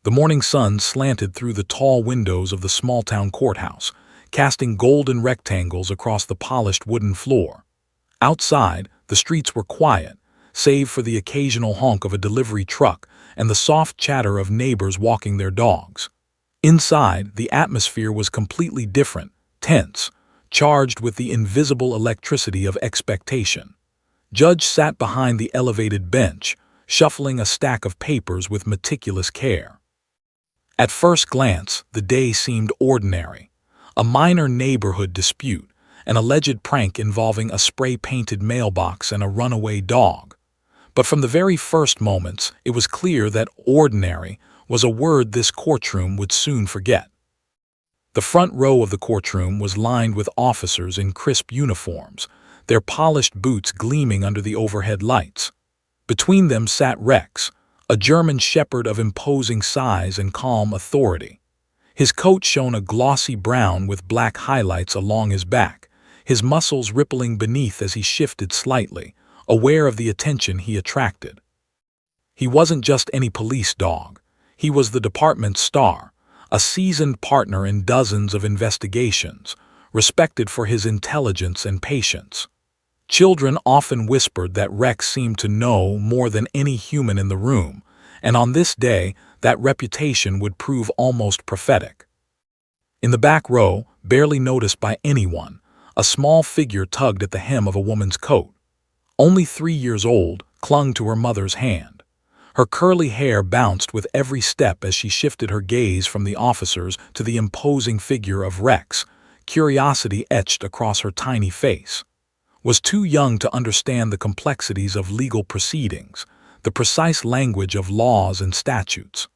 The morning sun slanted through the tall windows of the small-town courthouse, casting golden rectangles across the polished wooden floor. Outside, the streets were quiet, save for the occasional honk of a delivery truck and the soft chatter of neighbors walking their dogs. Inside, the atmosphere was completely different, tense, charged with the invisible electricity of expectation. Judge sat behind the elevated bench, shuffling a stack of papers with meticulous care. At first glance, the day seemed ordinary. A minor neighborhood dispute, an alleged prank involving a spray-painted mailbox and a runaway dog. But from the very first moments, it was clear that ordinary was a word this courtroom would soon forget. The front row of the courtroom was lined with officers in crisp uniforms, their polished boots gleaming under the overhead lights. Between them sat Rex, a German shepherd of imposing size and calm authority. His coat shone a glossy brown with black highlights along his back, his muscles rippling beneath as he shifted slightly, aware of the attention he attracted. He wasn't just any police dog. He was the department's star, a seasoned partner in dozens of investigations, respected for his intelligence and patience. Children often whispered that Rex seemed to know more than any human in the room, and on this day, that reputation would prove almost prophetic. In the back row, barely noticed by anyone, a small figure tugged at the hem of a woman's coat. Only 3 years old, clung to her mother's hand. Her curly hair bounced with every step as she shifted her gaze from the officers to the imposing figure of Rex, curiosity etched across her tiny face. Was too young to understand the complexities of legal proceedings, the precise language of laws and statutes.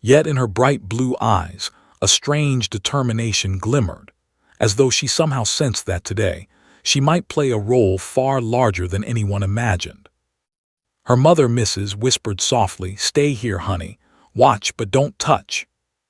Yet in her bright blue eyes, a strange determination glimmered, as though she somehow sensed that today, she might play a role far larger than anyone imagined. Her mother, Mrs., whispered softly, "Stay here, honey. Watch, but don't touch."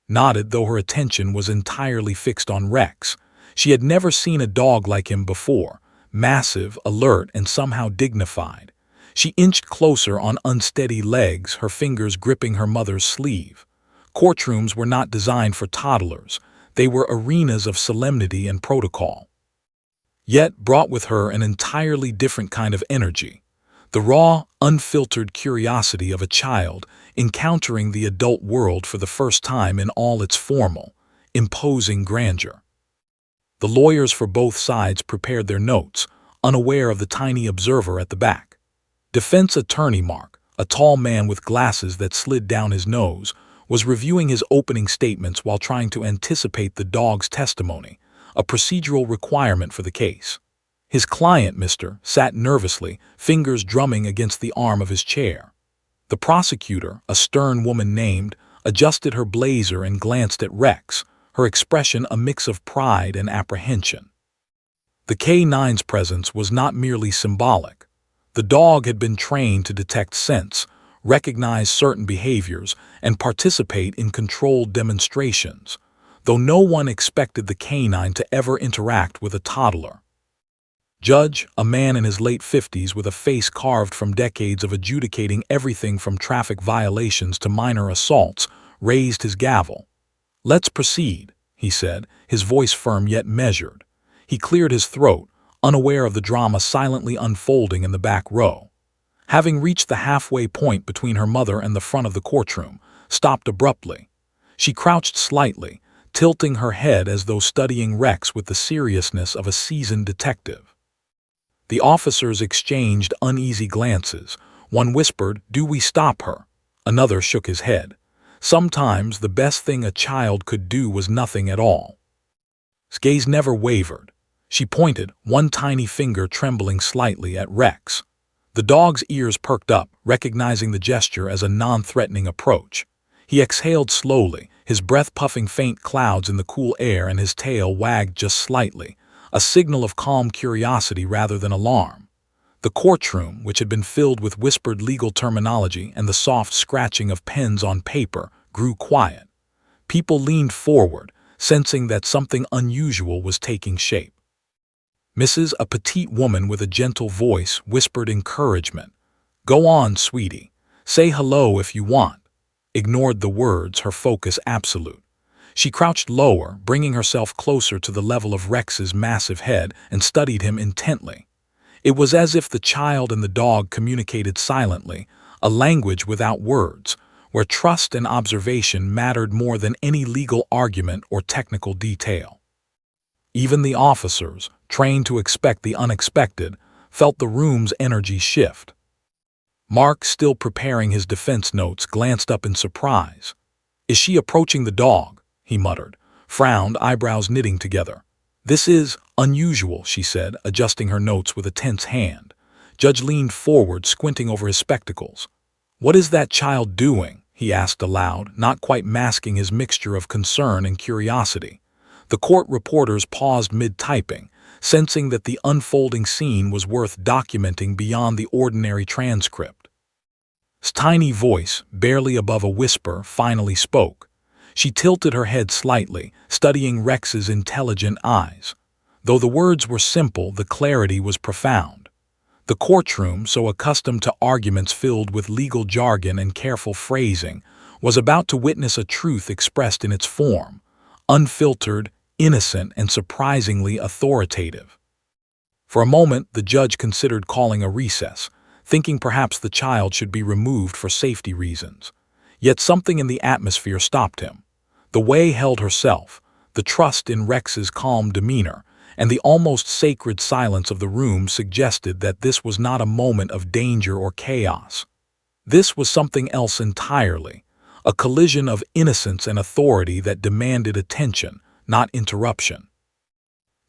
Nodded, though her attention was entirely fixed on Rex. She had never seen a dog like him before, massive, alert, and somehow dignified. She inched closer on unsteady legs, her fingers gripping her mother's sleeve. Courtrooms were not designed for toddlers. They were arenas of solemnity and protocol. Yet brought with her an entirely different kind of energy. The raw, unfiltered curiosity of a child encountering the adult world for the first time in all its formal, imposing grandeur. The lawyers for both sides prepared their notes, unaware of the tiny observer at the back. Defense attorney Mark, a tall man with glasses that slid down his nose, was reviewing his opening statements while trying to anticipate the dog's testimony, a procedural requirement for the case. His client, Mr., sat nervously, fingers drumming against the arm of his chair. The prosecutor, a stern woman named, adjusted her blazer and glanced at Rex, her expression a mix of pride and apprehension. The K-9's presence was not merely symbolic. The dog had been trained to detect scents, recognize certain behaviors, and participate in controlled demonstrations, though no one expected the K-9 to ever interact with a toddler. Judge, a man in his late 50s with a face carved from decades of adjudicating everything from traffic violations to minor assaults, raised his gavel. "Let's proceed," he said, his voice firm yet measured. He cleared his throat, unaware of the drama silently unfolding in the back row. Having reached the halfway point between her mother and the front of the courtroom, stopped abruptly. She crouched slightly, tilting her head as though studying Rex with the seriousness of a seasoned detective. The officers exchanged uneasy glances. One whispered, "Do we stop her?" Another shook his head. Sometimes the best thing a child could do was nothing at all. His gaze never wavered. She pointed, one tiny finger trembling slightly, at Rex. The dog's ears perked up, recognizing the gesture as a non-threatening approach. He exhaled slowly, his breath puffing faint clouds in the cool air, and his tail wagged just slightly, a signal of calm curiosity rather than alarm. The courtroom, which had been filled with whispered legal terminology and the soft scratching of pens on paper, grew quiet. People leaned forward, sensing that something unusual was taking shape. Mrs., a petite woman with a gentle voice, whispered encouragement. "Go on, sweetie. Say hello if you want." ignored the words, her focus absolute. She crouched lower, bringing herself closer to the level of Rex's massive head, and studied him intently. It was as if the child and the dog communicated silently, a language without words, where trust and observation mattered more than any legal argument or technical detail. Even the officers, trained to expect the unexpected, felt the room's energy shift. Mark, still preparing his defense notes, glanced up in surprise. "Is she approaching the dog?" he muttered, frowned, eyebrows knitting together. "This is unusual," she said, adjusting her notes with a tense hand. Judge leaned forward, squinting over his spectacles. "What is that child doing?" he asked aloud, not quite masking his mixture of concern and curiosity. The court reporters paused mid-typing, sensing that the unfolding scene was worth documenting beyond the ordinary transcript. His tiny voice, barely above a whisper, finally spoke. She tilted her head slightly, studying Rex's intelligent eyes. Though the words were simple, the clarity was profound. The courtroom, so accustomed to arguments filled with legal jargon and careful phrasing, was about to witness a truth expressed in its form, unfiltered, innocent, and surprisingly authoritative. For a moment, the judge considered calling a recess, thinking perhaps the child should be removed for safety reasons. Yet something in the atmosphere stopped him. The way held herself, the trust in Rex's calm demeanor, and the almost sacred silence of the room suggested that this was not a moment of danger or chaos. This was something else entirely, a collision of innocence and authority that demanded attention, not interruption.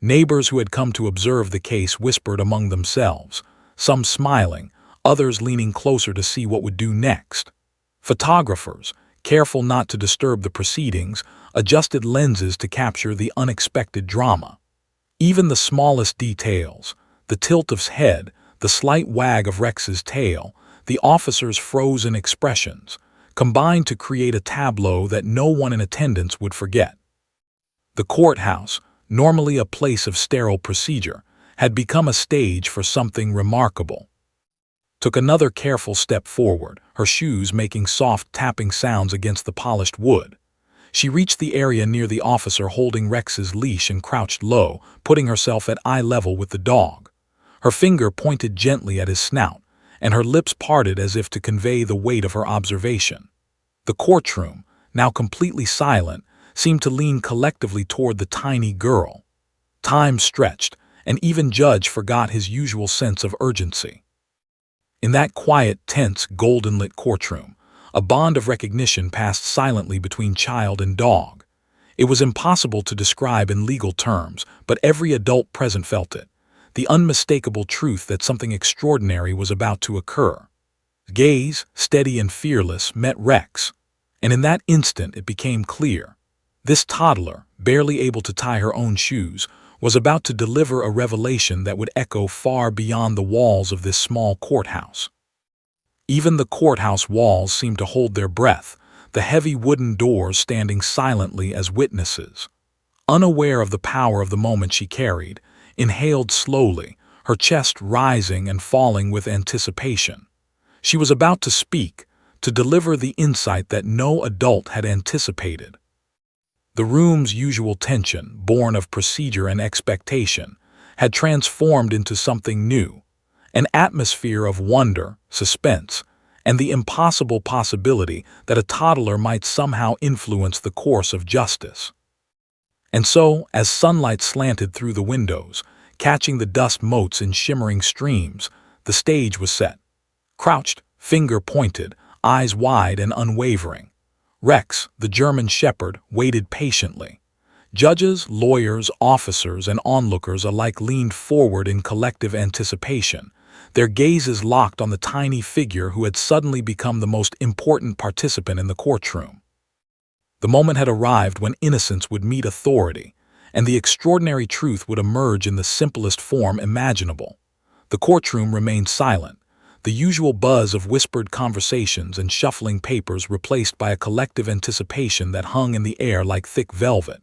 Neighbors who had come to observe the case whispered among themselves, some smiling, others leaning closer to see what would do next. Photographers, careful not to disturb the proceedings, adjusted lenses to capture the unexpected drama. Even the smallest details, the tilt of his head, the slight wag of Rex's tail, the officer's frozen expressions, combined to create a tableau that no one in attendance would forget. The courthouse, normally a place of sterile procedure, had become a stage for something remarkable. Took another careful step forward, her shoes making soft tapping sounds against the polished wood. She reached the area near the officer holding Rex's leash and crouched low, putting herself at eye level with the dog. Her finger pointed gently at his snout, and her lips parted as if to convey the weight of her observation. The courtroom, now completely silent, seemed to lean collectively toward the tiny girl. Time stretched, and even Judge forgot his usual sense of urgency. In that quiet, tense, golden-lit courtroom, a bond of recognition passed silently between child and dog. It was impossible to describe in legal terms, but every adult present felt it, the unmistakable truth that something extraordinary was about to occur. Gaze, steady and fearless, met Rex, and in that instant it became clear. This toddler, barely able to tie her own shoes, was about to deliver a revelation that would echo far beyond the walls of this small courthouse. Even the courthouse walls seemed to hold their breath, the heavy wooden doors standing silently as witnesses. Unaware of the power of the moment she carried, inhaled slowly, her chest rising and falling with anticipation. She was about to speak, to deliver the insight that no adult had anticipated. The room's usual tension, born of procedure and expectation, had transformed into something new, an atmosphere of wonder, suspense, and the impossible possibility that a toddler might somehow influence the course of justice. And so, as sunlight slanted through the windows, catching the dust motes in shimmering streams, the stage was set. Crouched, finger pointed, eyes wide and unwavering, Rex, the German shepherd, waited patiently. Judges, lawyers, officers, and onlookers alike leaned forward in collective anticipation, their gazes locked on the tiny figure who had suddenly become the most important participant in the courtroom. The moment had arrived when innocence would meet authority, and the extraordinary truth would emerge in the simplest form imaginable. The courtroom remained silent, the usual buzz of whispered conversations and shuffling papers replaced by a collective anticipation that hung in the air like thick velvet.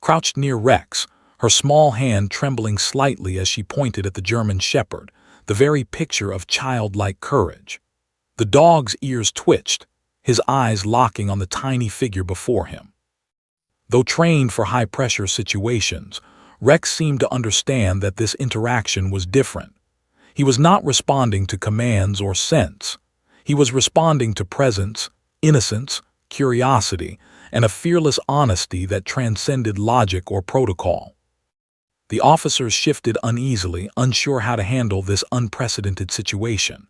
Crouched near Rex, her small hand trembling slightly as she pointed at the German shepherd, the very picture of childlike courage. The dog's ears twitched, his eyes locking on the tiny figure before him. Though trained for high-pressure situations, Rex seemed to understand that this interaction was different. He was not responding to commands or scents. He was responding to presence, innocence, curiosity, and a fearless honesty that transcended logic or protocol. The officers shifted uneasily, unsure how to handle this unprecedented situation.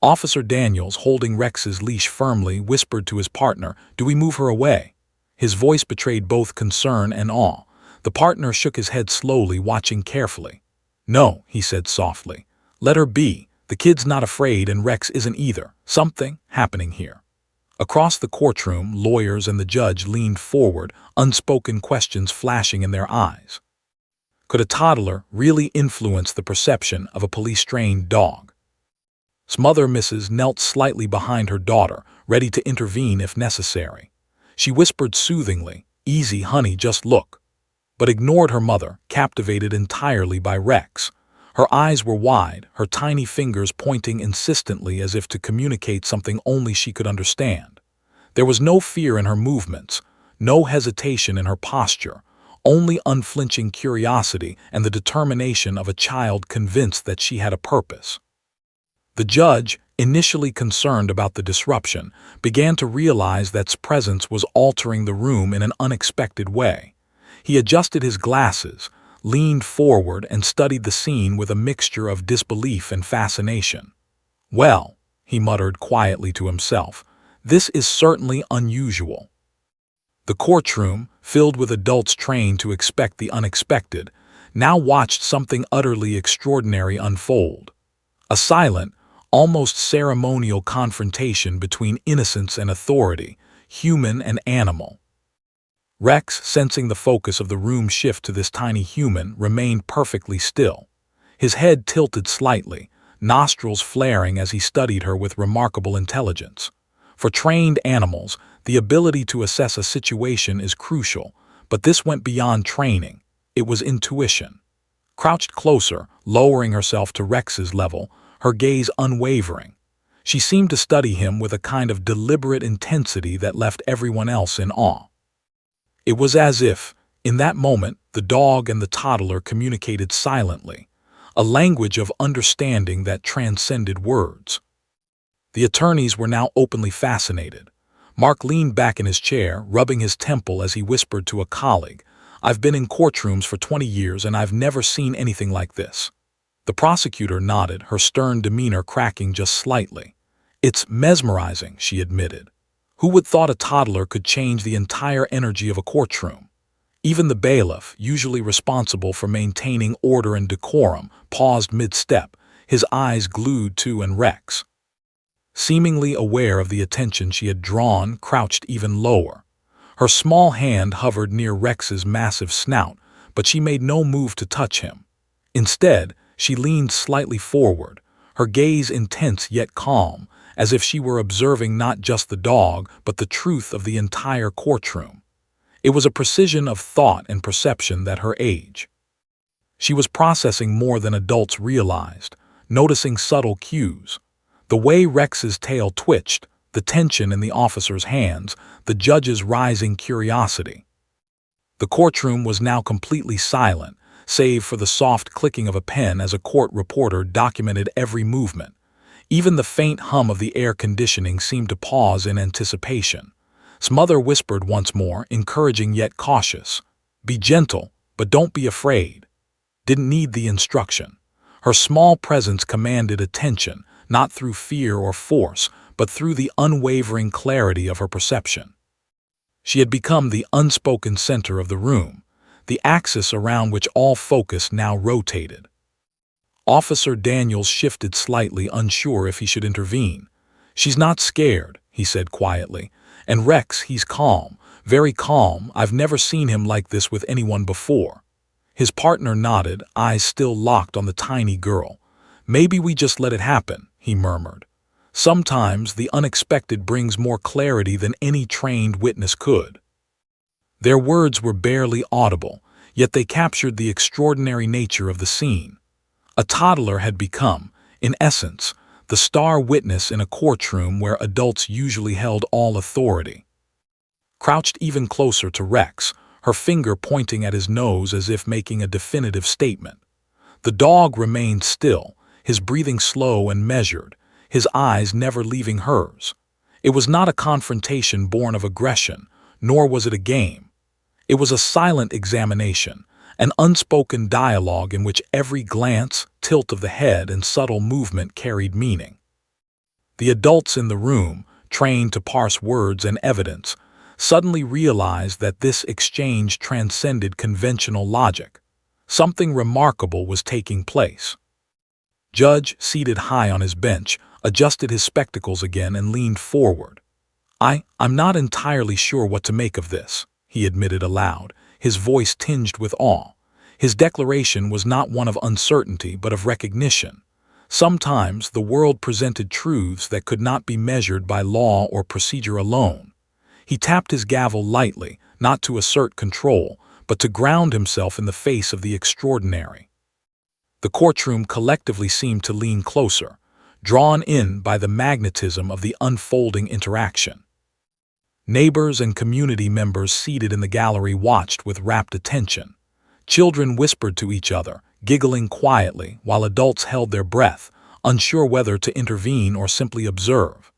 Officer Daniels, holding Rex's leash firmly, whispered to his partner, "Do we move her away?" His voice betrayed both concern and awe. The partner shook his head slowly, watching carefully. "No," he said softly. "Let her be. The kid's not afraid and Rex isn't either. Something happening here." Across the courtroom, lawyers and the judge leaned forward, unspoken questions flashing in their eyes. Could a toddler really influence the perception of a police-trained dog? Mother Mrs. knelt slightly behind her daughter, ready to intervene if necessary. She whispered soothingly, "Easy, honey, just look," but ignored her mother, captivated entirely by Rex. Her eyes were wide, her tiny fingers pointing insistently as if to communicate something only she could understand. There was no fear in her movements, no hesitation in her posture, only unflinching curiosity and the determination of a child convinced that she had a purpose. The judge, initially concerned about the disruption, began to realize that ReX's presence was altering the room in an unexpected way. He adjusted his glasses, leaned forward, and studied the scene with a mixture of disbelief and fascination. "Well," he muttered quietly to himself, "this is certainly unusual." The courtroom, filled with adults trained to expect the unexpected, now watched something utterly extraordinary unfold. A silent, almost ceremonial confrontation between innocence and authority, human and animal. Rex, sensing the focus of the room shift to this tiny human, remained perfectly still. His head tilted slightly, nostrils flaring as he studied her with remarkable intelligence. For trained animals, the ability to assess a situation is crucial, but this went beyond training. It was intuition. Crouched closer, lowering herself to Rex's level, her gaze unwavering, she seemed to study him with a kind of deliberate intensity that left everyone else in awe. It was as if, in that moment, the dog and the toddler communicated silently, a language of understanding that transcended words. The attorneys were now openly fascinated. Mark leaned back in his chair, rubbing his temple as he whispered to a colleague, "I've been in courtrooms for 20 years and I've never seen anything like this." The prosecutor nodded, her stern demeanor cracking just slightly. "It's mesmerizing," she admitted. "Who would thought a toddler could change the entire energy of a courtroom?" Even the bailiff, usually responsible for maintaining order and decorum, paused mid-step, his eyes glued to Rex. Seemingly aware of the attention she had drawn, crouched even lower. Her small hand hovered near Rex's massive snout, but she made no move to touch him. Instead, she leaned slightly forward, her gaze intense yet calm, as if she were observing not just the dog, but the truth of the entire courtroom. It was a precision of thought and perception that her age. She was processing more than adults realized, noticing subtle cues. The way Rex's tail twitched, the tension in the officer's hands, the judge's rising curiosity. The courtroom was now completely silent, save for the soft clicking of a pen as a court reporter documented every movement. Even the faint hum of the air conditioning seemed to pause in anticipation. Mother whispered once more, encouraging yet cautious, "Be gentle, but don't be afraid." Didn't need the instruction. Her small presence commanded attention, not through fear or force, but through the unwavering clarity of her perception. She had become the unspoken center of the room, the axis around which all focus now rotated. Officer Daniels shifted slightly, unsure if he should intervene. "She's not scared," he said quietly. "And Rex, he's calm, very calm. I've never seen him like this with anyone before." His partner nodded, eyes still locked on the tiny girl. "Maybe we just let it happen," he murmured. "Sometimes the unexpected brings more clarity than any trained witness could." Their words were barely audible, yet they captured the extraordinary nature of the scene. A toddler had become, in essence, the star witness in a courtroom where adults usually held all authority. Crouched even closer to Rex, her finger pointing at his nose as if making a definitive statement. The dog remained still, his breathing slow and measured, his eyes never leaving hers. It was not a confrontation born of aggression, nor was it a game. It was a silent examination, an unspoken dialogue in which every glance, tilt of the head, and subtle movement carried meaning. The adults in the room, trained to parse words and evidence, suddenly realized that this exchange transcended conventional logic. Something remarkable was taking place. Judge, seated high on his bench, adjusted his spectacles again and leaned forward. I'm not entirely sure what to make of this," he admitted aloud, his voice tinged with awe. His declaration was not one of uncertainty but of recognition. Sometimes the world presented truths that could not be measured by law or procedure alone. He tapped his gavel lightly, not to assert control, but to ground himself in the face of the extraordinary. The courtroom collectively seemed to lean closer, drawn in by the magnetism of the unfolding interaction. Neighbors and community members seated in the gallery watched with rapt attention. Children whispered to each other, giggling quietly, while adults held their breath, unsure whether to intervene or simply observe.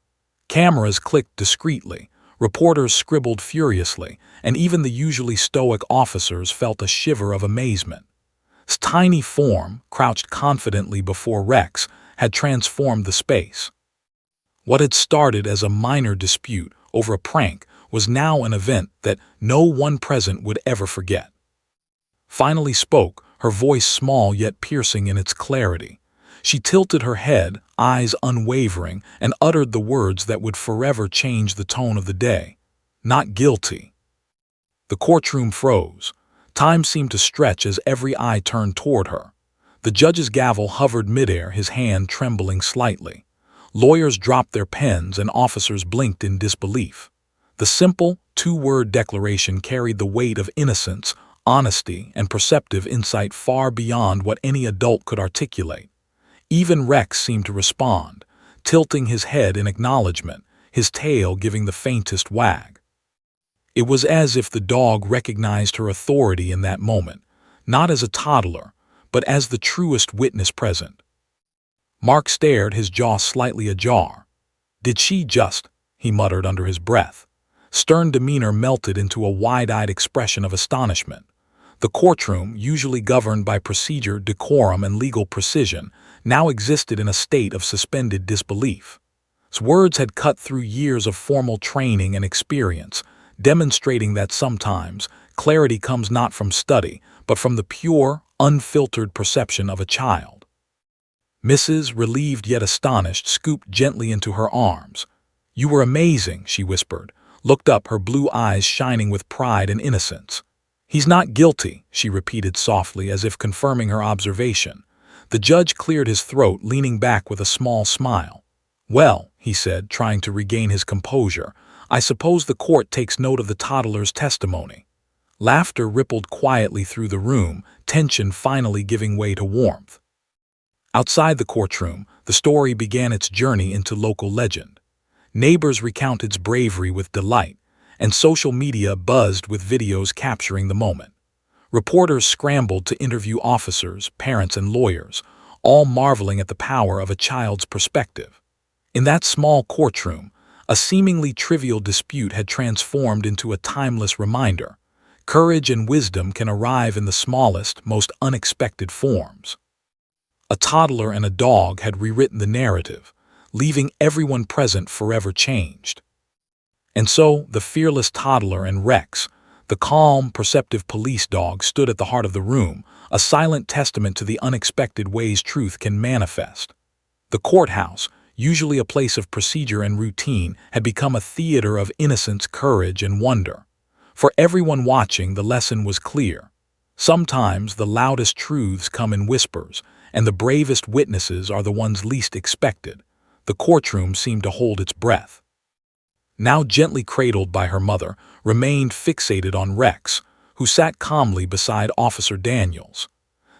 Cameras clicked discreetly, reporters scribbled furiously, and even the usually stoic officers felt a shiver of amazement. His tiny form, crouched confidently before Rex, had transformed the space. What had started as a minor dispute over a prank was now an event that no one present would ever forget. Finally spoke, her voice small yet piercing in its clarity. She tilted her head, eyes unwavering, and uttered the words that would forever change the tone of the day. "Not guilty." The courtroom froze. Time seemed to stretch as every eye turned toward her. The judge's gavel hovered midair, his hand trembling slightly. Lawyers dropped their pens and officers blinked in disbelief. The simple, two-word declaration carried the weight of innocence, honesty, and perceptive insight far beyond what any adult could articulate. Even Rex seemed to respond, tilting his head in acknowledgement, his tail giving the faintest wag. It was as if the dog recognized her authority in that moment, not as a toddler, but as the truest witness present. Mark stared, his jaw slightly ajar. "Did she just?" he muttered under his breath. Stern demeanor melted into a wide-eyed expression of astonishment. The courtroom, usually governed by procedure, decorum, and legal precision, now existed in a state of suspended disbelief. His words had cut through years of formal training and experience, demonstrating that sometimes clarity comes not from study, but from the pure, unfiltered perception of a child. Mrs., relieved yet astonished, scooped gently into her arms. "You were amazing," she whispered, looked up, her blue eyes shining with pride and innocence. "He's not guilty," she repeated softly, as if confirming her observation. The judge cleared his throat, leaning back with a small smile. "Well," he said, trying to regain his composure, "I suppose the court takes note of the toddler's testimony." Laughter rippled quietly through the room, tension finally giving way to warmth. Outside the courtroom, the story began its journey into local legend. Neighbors recounted its bravery with delight, and social media buzzed with videos capturing the moment. Reporters scrambled to interview officers, parents, and lawyers, all marveling at the power of a child's perspective. In that small courtroom, a seemingly trivial dispute had transformed into a timeless reminder. Courage and wisdom can arrive in the smallest, most unexpected forms. A toddler and a dog had rewritten the narrative, leaving everyone present forever changed. And so, the fearless toddler and Rex, the calm, perceptive police dog, stood at the heart of the room, a silent testament to the unexpected ways truth can manifest. The courthouse, usually a place of procedure and routine, had become a theater of innocence, courage, and wonder. For everyone watching, the lesson was clear. Sometimes the loudest truths come in whispers, and the bravest witnesses are the ones least expected. The courtroom seemed to hold its breath. Now gently cradled by her mother, remained fixated on Rex, who sat calmly beside Officer Daniels.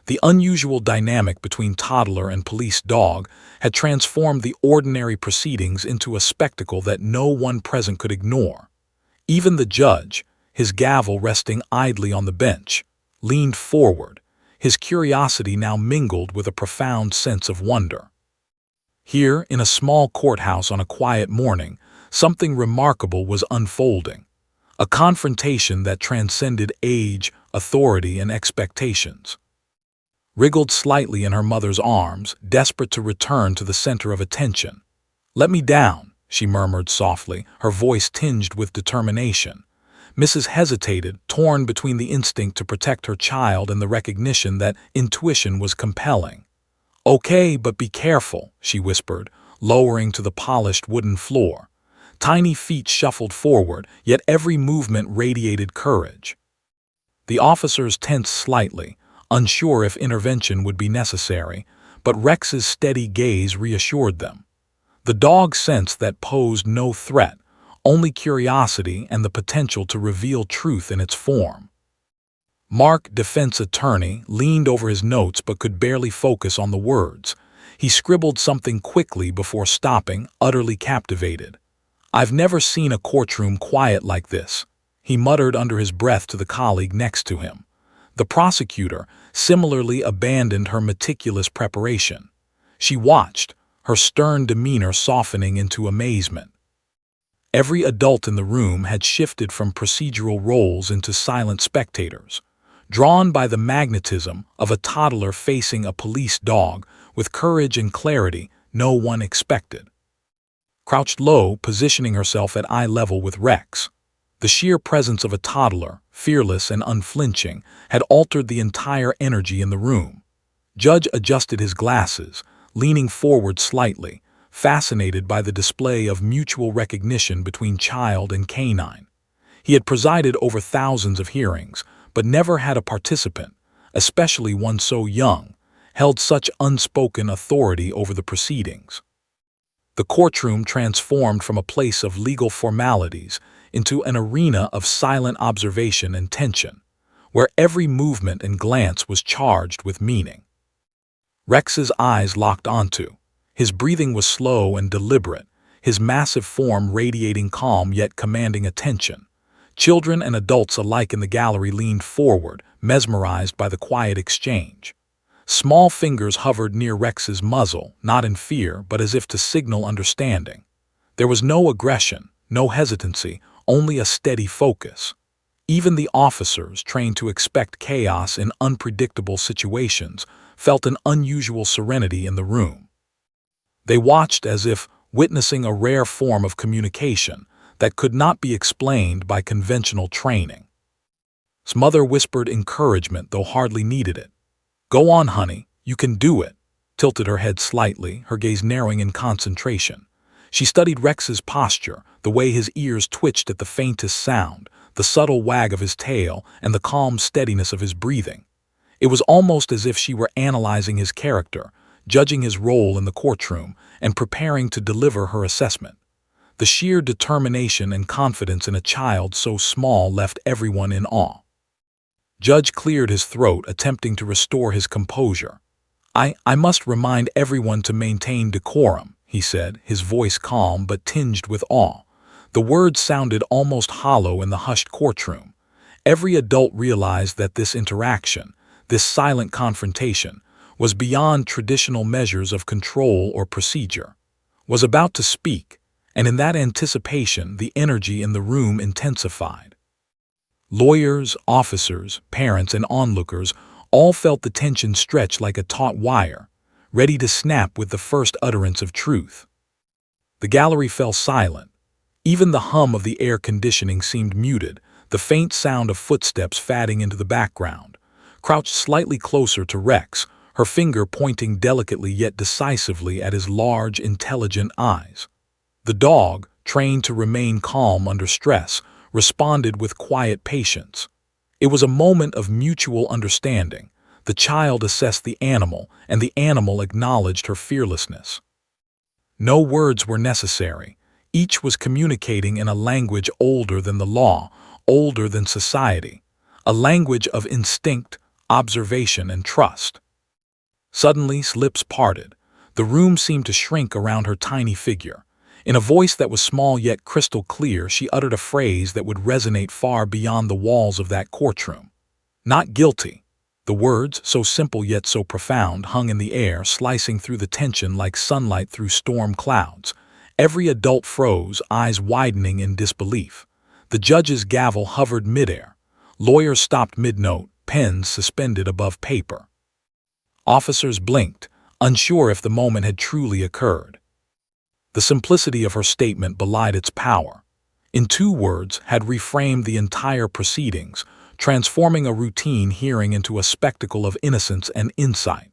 The unusual dynamic between toddler and police dog had transformed the ordinary proceedings into a spectacle that no one present could ignore. Even the judge, his gavel resting idly on the bench, leaned forward, his curiosity now mingled with a profound sense of wonder. Here, in a small courthouse on a quiet morning, something remarkable was unfolding. A confrontation that transcended age, authority, and expectations. Wriggled slightly in her mother's arms, desperate to return to the center of attention. "Let me down," she murmured softly, her voice tinged with determination. Mrs. hesitated, torn between the instinct to protect her child and the recognition that intuition was compelling. "Okay, but be careful," she whispered, lowering to the polished wooden floor. Tiny feet shuffled forward, yet every movement radiated courage. The officers tensed slightly, unsure if intervention would be necessary, but Rex's steady gaze reassured them. The dog sensed that posed no threat, only curiosity and the potential to reveal truth in its form. Mark, defense attorney, leaned over his notes but could barely focus on the words. He scribbled something quickly before stopping, utterly captivated. "I've never seen a courtroom quiet like this," he muttered under his breath to the colleague next to him. The prosecutor similarly abandoned her meticulous preparation. She watched, her stern demeanor softening into amazement. Every adult in the room had shifted from procedural roles into silent spectators, drawn by the magnetism of a toddler facing a police dog with courage and clarity no one expected. Crouched low, positioning herself at eye level with Rex, the sheer presence of a toddler, fearless and unflinching, had altered the entire energy in the room. Judge adjusted his glasses, leaning forward slightly, fascinated by the display of mutual recognition between child and canine. He had presided over thousands of hearings, but never had a participant, especially one so young, held such unspoken authority over the proceedings. The courtroom transformed from a place of legal formalities into an arena of silent observation and tension, where every movement and glance was charged with meaning. Rex's eyes locked onto. His breathing was slow and deliberate, his massive form radiating calm yet commanding attention. Children and adults alike in the gallery leaned forward, mesmerized by the quiet exchange. Small fingers hovered near Rex's muzzle, not in fear, but as if to signal understanding. There was no aggression, no hesitancy, only a steady focus. Even the officers, trained to expect chaos in unpredictable situations, felt an unusual serenity in the room. They watched as if witnessing a rare form of communication that could not be explained by conventional training. His mother whispered encouragement, though hardly needed it. "Go on, honey, you can do it," tilted her head slightly, her gaze narrowing in concentration. She studied Rex's posture, the way his ears twitched at the faintest sound, the subtle wag of his tail, and the calm steadiness of his breathing. It was almost as if she were analyzing his character, judging his role in the courtroom, and preparing to deliver her assessment. The sheer determination and confidence in a child so small left everyone in awe. Judge cleared his throat, attempting to restore his composure. I must remind everyone to maintain decorum," he said, his voice calm but tinged with awe. The words sounded almost hollow in the hushed courtroom. Every adult realized that this interaction, this silent confrontation, was beyond traditional measures of control or procedure, was about to speak, and in that anticipation the energy in the room intensified. Lawyers, officers, parents, and onlookers all felt the tension stretch like a taut wire, ready to snap with the first utterance of truth. The gallery fell silent. Even the hum of the air conditioning seemed muted, the faint sound of footsteps fading into the background. Crouched slightly closer to Rex, her finger pointing delicately yet decisively at his large, intelligent eyes. The dog, trained to remain calm under stress, responded with quiet patience. It was a moment of mutual understanding. The child assessed the animal, and the animal acknowledged her fearlessness. No words were necessary. Each was communicating in a language older than the law, older than society. A language of instinct, observation, and trust. Suddenly, lips parted. The room seemed to shrink around her tiny figure. In a voice that was small yet crystal clear, she uttered a phrase that would resonate far beyond the walls of that courtroom. Not guilty. The words, so simple yet so profound, hung in the air, slicing through the tension like sunlight through storm clouds. Every adult froze, eyes widening in disbelief. The judge's gavel hovered midair. Lawyers stopped mid-note, pens suspended above paper. Officers blinked, unsure if the moment had truly occurred. The simplicity of her statement belied its power. In 2 words, had reframed the entire proceedings, transforming a routine hearing into a spectacle of innocence and insight.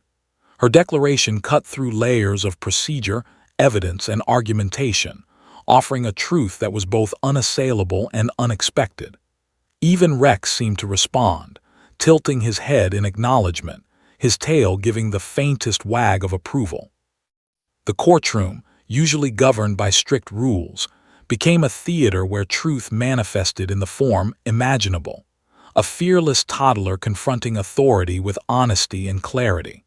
Her declaration cut through layers of procedure, evidence, and argumentation, offering a truth that was both unassailable and unexpected. Even Rex seemed to respond, tilting his head in acknowledgement, his tail giving the faintest wag of approval. The courtroom, usually governed by strict rules, became a theater where truth manifested in the form imaginable, a fearless toddler confronting authority with honesty and clarity.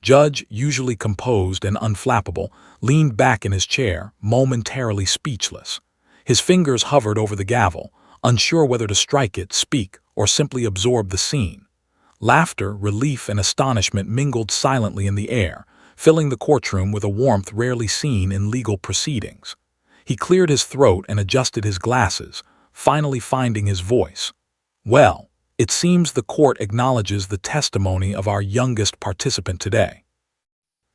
Judge, usually composed and unflappable, leaned back in his chair, momentarily speechless. His fingers hovered over the gavel, unsure whether to strike it, speak, or simply absorb the scene. Laughter, relief, and astonishment mingled silently in the air, filling the courtroom with a warmth rarely seen in legal proceedings. He cleared his throat and adjusted his glasses, finally finding his voice. "Well, it seems the court acknowledges the testimony of our youngest participant today."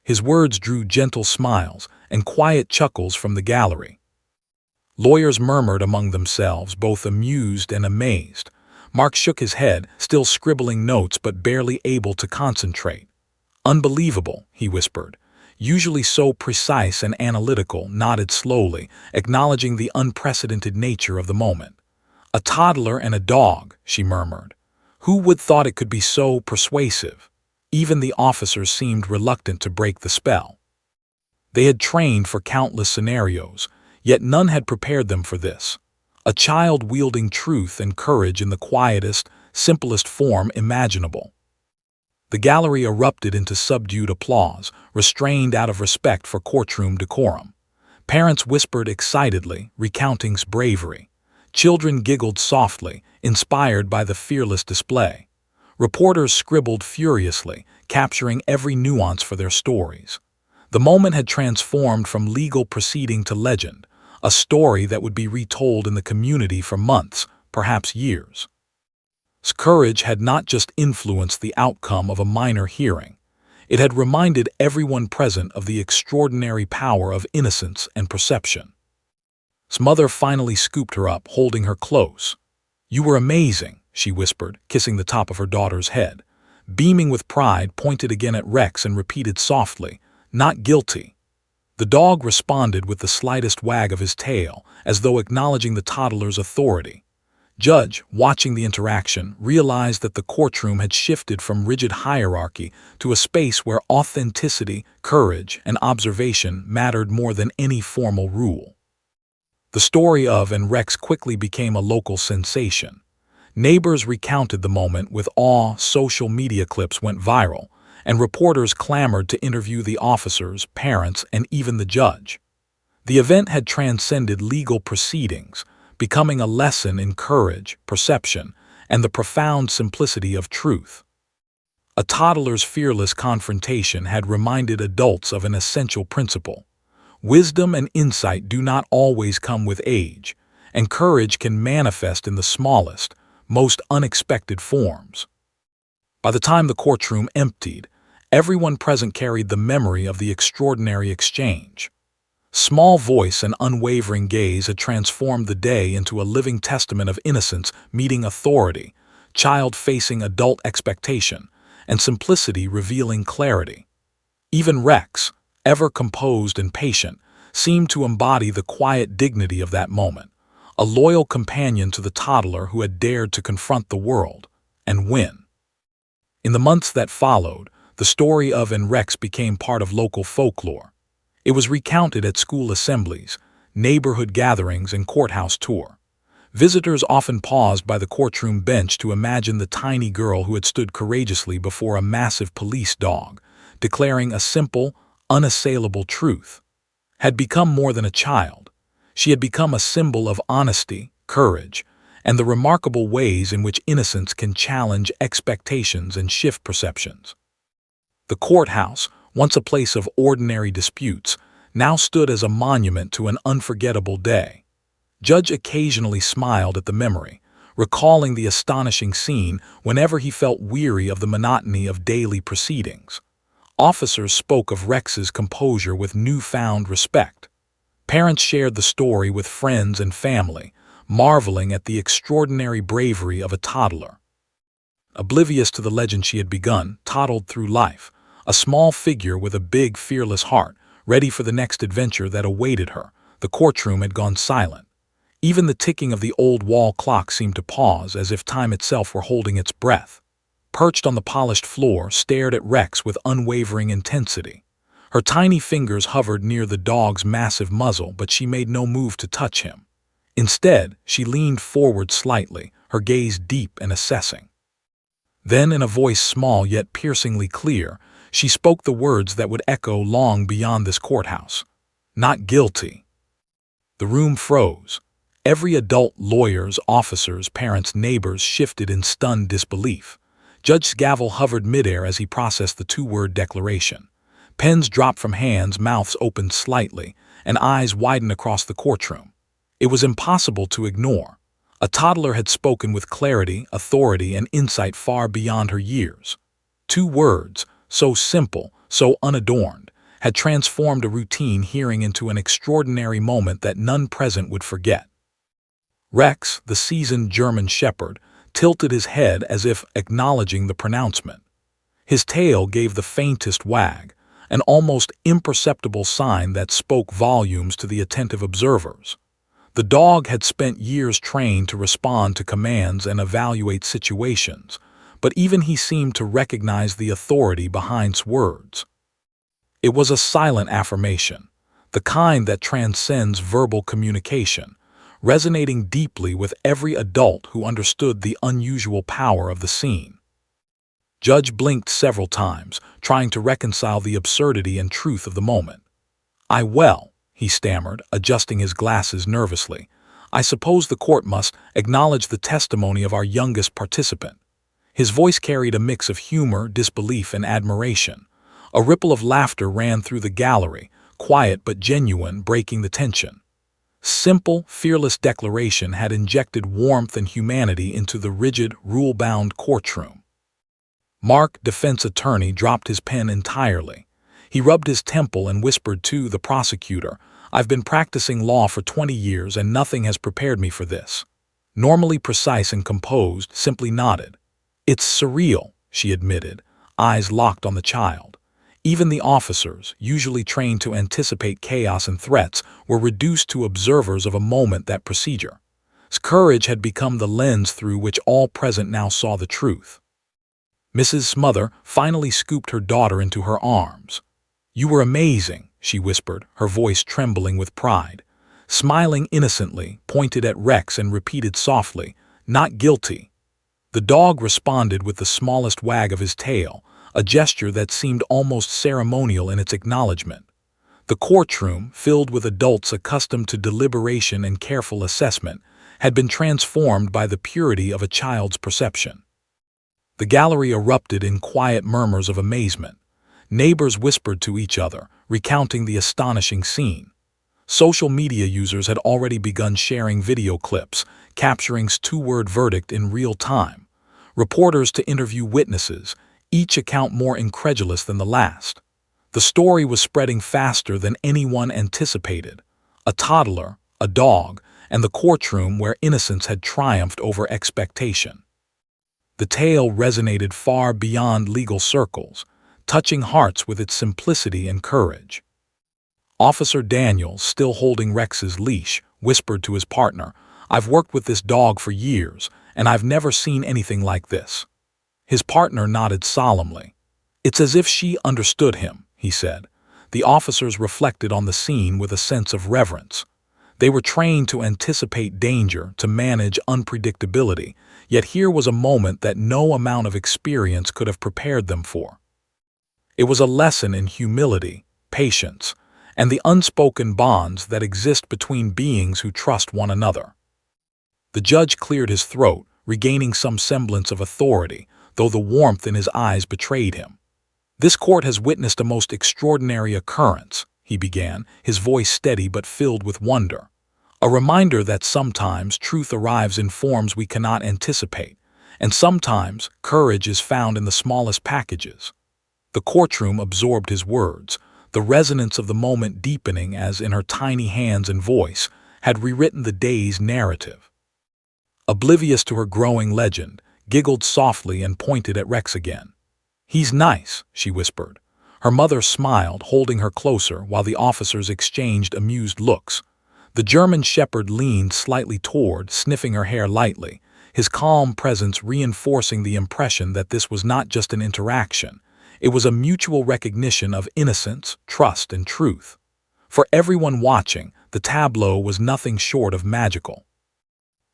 His words drew gentle smiles and quiet chuckles from the gallery. Lawyers murmured among themselves, both amused and amazed. Mark shook his head, still scribbling notes but barely able to concentrate. "Unbelievable," he whispered. Usually so precise and analytical, nodded slowly, acknowledging the unprecedented nature of the moment. "A toddler and a dog," she murmured. Who would thought it could be so persuasive? Even the officers seemed reluctant to break the spell. They had trained for countless scenarios, yet none had prepared them for this. A child wielding truth and courage in the quietest, simplest form imaginable. The gallery erupted into subdued applause, restrained out of respect for courtroom decorum. Parents whispered excitedly, recounting bravery. Children giggled softly, inspired by the fearless display. Reporters scribbled furiously, capturing every nuance for their stories. The moment had transformed from legal proceeding to legend, a story that would be retold in the community for months, perhaps years. Courage had not just influenced the outcome of a minor hearing. It had reminded everyone present of the extraordinary power of innocence and perception. His mother finally scooped her up, holding her close. "You were amazing," she whispered, kissing the top of her daughter's head. Beaming with pride, pointed again at Rex and repeated softly, "Not guilty." The dog responded with the slightest wag of his tail, as though acknowledging the toddler's authority. Judge, watching the interaction, realized that the courtroom had shifted from rigid hierarchy to a space where authenticity, courage, and observation mattered more than any formal rule. The story of and Rex quickly became a local sensation. Neighbors recounted the moment with awe, social media clips went viral, and reporters clamored to interview the officers, parents, and even the judge. The event had transcended legal proceedings, becoming a lesson in courage, perception, and the profound simplicity of truth. A toddler's fearless confrontation had reminded adults of an essential principle. Wisdom and insight do not always come with age, and courage can manifest in the smallest, most unexpected forms. By the time the courtroom emptied, everyone present carried the memory of the extraordinary exchange. Small voice and unwavering gaze had transformed the day into a living testament of innocence meeting authority, child facing adult expectation, and simplicity revealing clarity. Even Rex, ever composed and patient, seemed to embody the quiet dignity of that moment, a loyal companion to the toddler who had dared to confront the world and win. In the months that followed, the story of and Rex became part of local folklore. It was recounted at school assemblies, neighborhood gatherings, and courthouse tour. Visitors often paused by the courtroom bench to imagine the tiny girl who had stood courageously before a massive police dog, declaring a simple, unassailable truth. Had become more than a child. She had become a symbol of honesty, courage, and the remarkable ways in which innocence can challenge expectations and shift perceptions. The courthouse, once a place of ordinary disputes, now stood as a monument to an unforgettable day. Judge occasionally smiled at the memory, recalling the astonishing scene whenever he felt weary of the monotony of daily proceedings. Officers spoke of Rex's composure with newfound respect. Parents shared the story with friends and family, marveling at the extraordinary bravery of a toddler. Oblivious to the legend she had begun, toddled through life, a small figure with a big, fearless heart, ready for the next adventure that awaited her. The courtroom had gone silent. Even the ticking of the old wall clock seemed to pause, as if time itself were holding its breath. Perched on the polished floor, stared at Rex with unwavering intensity. Her tiny fingers hovered near the dog's massive muzzle, but she made no move to touch him. Instead, she leaned forward slightly, her gaze deep and assessing. Then, in a voice small yet piercingly clear, she spoke the words that would echo long beyond this courthouse. "Not guilty." The room froze. Every adult, lawyers, officers, parents, neighbors, shifted in stunned disbelief. Judge Gavel hovered midair as he processed the two-word declaration. Pens dropped from hands, mouths opened slightly, and eyes widened across the courtroom. It was impossible to ignore. A toddler had spoken with clarity, authority, and insight far beyond her years. Two words, so simple, so unadorned, had transformed a routine hearing into an extraordinary moment that none present would forget. Rex, the seasoned German shepherd, tilted his head as if acknowledging the pronouncement. His tail gave the faintest wag, an almost imperceptible sign that spoke volumes to the attentive observers. The dog had spent years trained to respond to commands and evaluate situations, but even he seemed to recognize the authority behind its words. It was a silent affirmation, the kind that transcends verbal communication, resonating deeply with every adult who understood the unusual power of the scene. Judge blinked several times, trying to reconcile the absurdity and truth of the moment. He stammered, adjusting his glasses nervously. "I suppose the court must acknowledge the testimony of our youngest participant." His voice carried a mix of humor, disbelief, and admiration. A ripple of laughter ran through the gallery, quiet but genuine, breaking the tension. Simple, fearless declaration had injected warmth and humanity into the rigid, rule-bound courtroom. Mark, defense attorney, dropped his pen entirely. He rubbed his temple and whispered to the prosecutor, "I've been practicing law for 20 years and nothing has prepared me for this." Normally precise and composed, simply nodded. "It's surreal," she admitted, eyes locked on the child. Even the officers, usually trained to anticipate chaos and threats, were reduced to observers of a moment. That procedure. Courage had become the lens through which all present now saw the truth. Mrs. Smother finally scooped her daughter into her arms. "You were amazing," she whispered, her voice trembling with pride. Smiling innocently, pointed at Rex and repeated softly, "Not guilty." The dog responded with the smallest wag of his tail, a gesture that seemed almost ceremonial in its acknowledgement. The courtroom, filled with adults accustomed to deliberation and careful assessment, had been transformed by the purity of a child's perception. The gallery erupted in quiet murmurs of amazement. Neighbors whispered to each other, recounting the astonishing scene. Social media users had already begun sharing video clips, capturing the two-word verdict in real time. Reporters to interview witnesses, each account more incredulous than the last. The story was spreading faster than anyone anticipated. A toddler, a dog, and the courtroom where innocence had triumphed over expectation. The tale resonated far beyond legal circles, touching hearts with its simplicity and courage. Officer Daniels, still holding Rex's leash, whispered to his partner, "I've worked with this dog for years, and I've never seen anything like this." His partner nodded solemnly. "It's as if she understood him," he said. The officers reflected on the scene with a sense of reverence. They were trained to anticipate danger, to manage unpredictability, yet here was a moment that no amount of experience could have prepared them for. It was a lesson in humility, patience, and the unspoken bonds that exist between beings who trust one another. The judge cleared his throat, regaining some semblance of authority, though the warmth in his eyes betrayed him. "This court has witnessed a most extraordinary occurrence," he began, his voice steady but filled with wonder. "A reminder that sometimes truth arrives in forms we cannot anticipate, and sometimes courage is found in the smallest packages." The courtroom absorbed his words, the resonance of the moment deepening as, in her tiny hands and voice, had rewritten the day's narrative. Oblivious to her growing legend, giggled softly and pointed at Rex again. "He's nice," she whispered. Her mother smiled, holding her closer while the officers exchanged amused looks. The German shepherd leaned slightly toward, sniffing her hair lightly, his calm presence reinforcing the impression that this was not just an interaction. It was a mutual recognition of innocence, trust, and truth. For everyone watching, the tableau was nothing short of magical.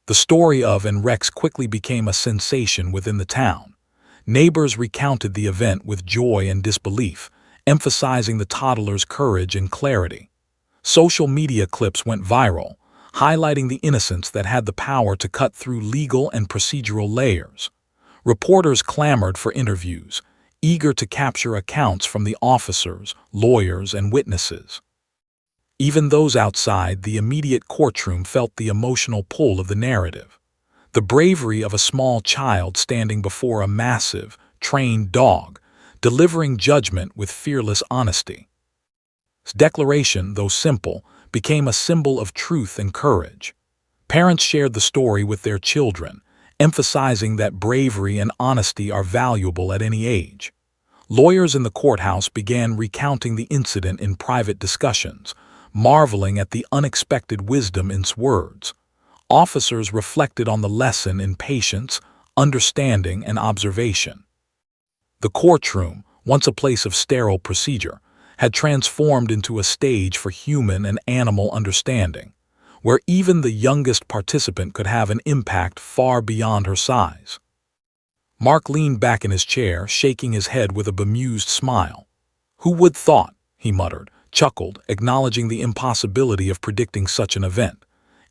The story of and Rex quickly became a sensation within the town. Neighbors recounted the event with joy and disbelief, emphasizing the toddler's courage and clarity. Social media clips went viral, highlighting the innocence that had the power to cut through legal and procedural layers. Reporters clamored for interviews, eager to capture accounts from the officers, lawyers, and witnesses. Even those outside the immediate courtroom felt the emotional pull of the narrative. The bravery of a small child standing before a massive, trained dog, delivering judgment with fearless honesty. His declaration, though simple, became a symbol of truth and courage. Parents shared the story with their children, emphasizing that bravery and honesty are valuable at any age. Lawyers in the courthouse began recounting the incident in private discussions, marveling at the unexpected wisdom in its words. Officers reflected on the lesson in patience, understanding, and observation. The courtroom, once a place of sterile procedure, had transformed into a stage for human and animal understanding, where even the youngest participant could have an impact far beyond her size. Mark leaned back in his chair, shaking his head with a bemused smile. "Who would thought?" he muttered, chuckled, acknowledging the impossibility of predicting such an event.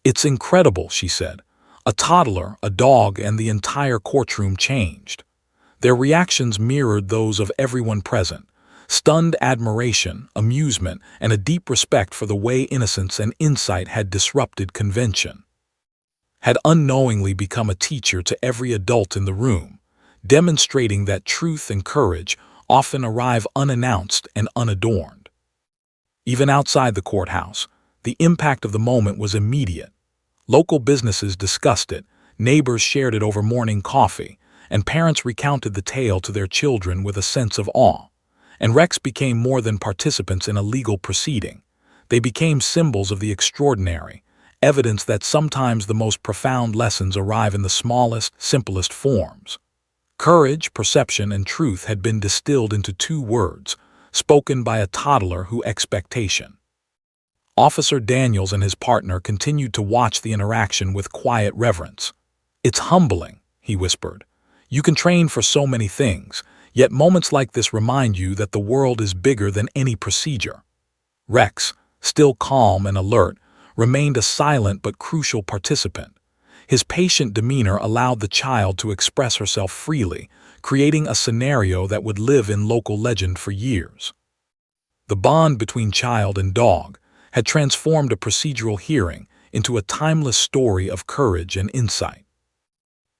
"It's incredible," she said. A toddler, a dog, and the entire courtroom changed. Their reactions mirrored those of everyone present: stunned admiration, amusement, and a deep respect for the way innocence and insight had disrupted convention. Had unknowingly become a teacher to every adult in the room, demonstrating that truth and courage often arrive unannounced and unadorned. Even outside the courthouse, the impact of the moment was immediate. Local businesses discussed it, neighbors shared it over morning coffee, and parents recounted the tale to their children with a sense of awe. And Rex became more than participants in a legal proceeding. They became symbols of the extraordinary, evidence that sometimes the most profound lessons arrive in the smallest, simplest forms. Courage, perception, and truth had been distilled into two words, spoken by a toddler who expectation. Officer Daniels and his partner continued to watch the interaction with quiet reverence. "It's humbling," he whispered. "You can train for so many things, yet moments like this remind you that the world is bigger than any procedure." Rex, still calm and alert, remained a silent but crucial participant. His patient demeanor allowed the child to express herself freely, creating a scenario that would live in local legend for years. The bond between child and dog had transformed a procedural hearing into a timeless story of courage and insight.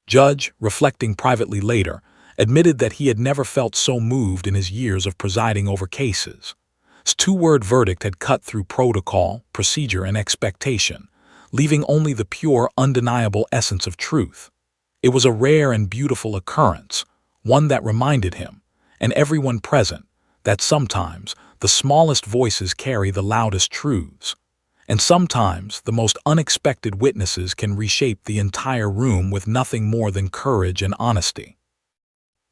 Judge, reflecting privately later, admitted that he had never felt so moved in his years of presiding over cases. His two-word verdict had cut through protocol, procedure, and expectation, leaving only the pure, undeniable essence of truth. It was a rare and beautiful occurrence, one that reminded him, and everyone present, that sometimes the smallest voices carry the loudest truths, and sometimes the most unexpected witnesses can reshape the entire room with nothing more than courage and honesty.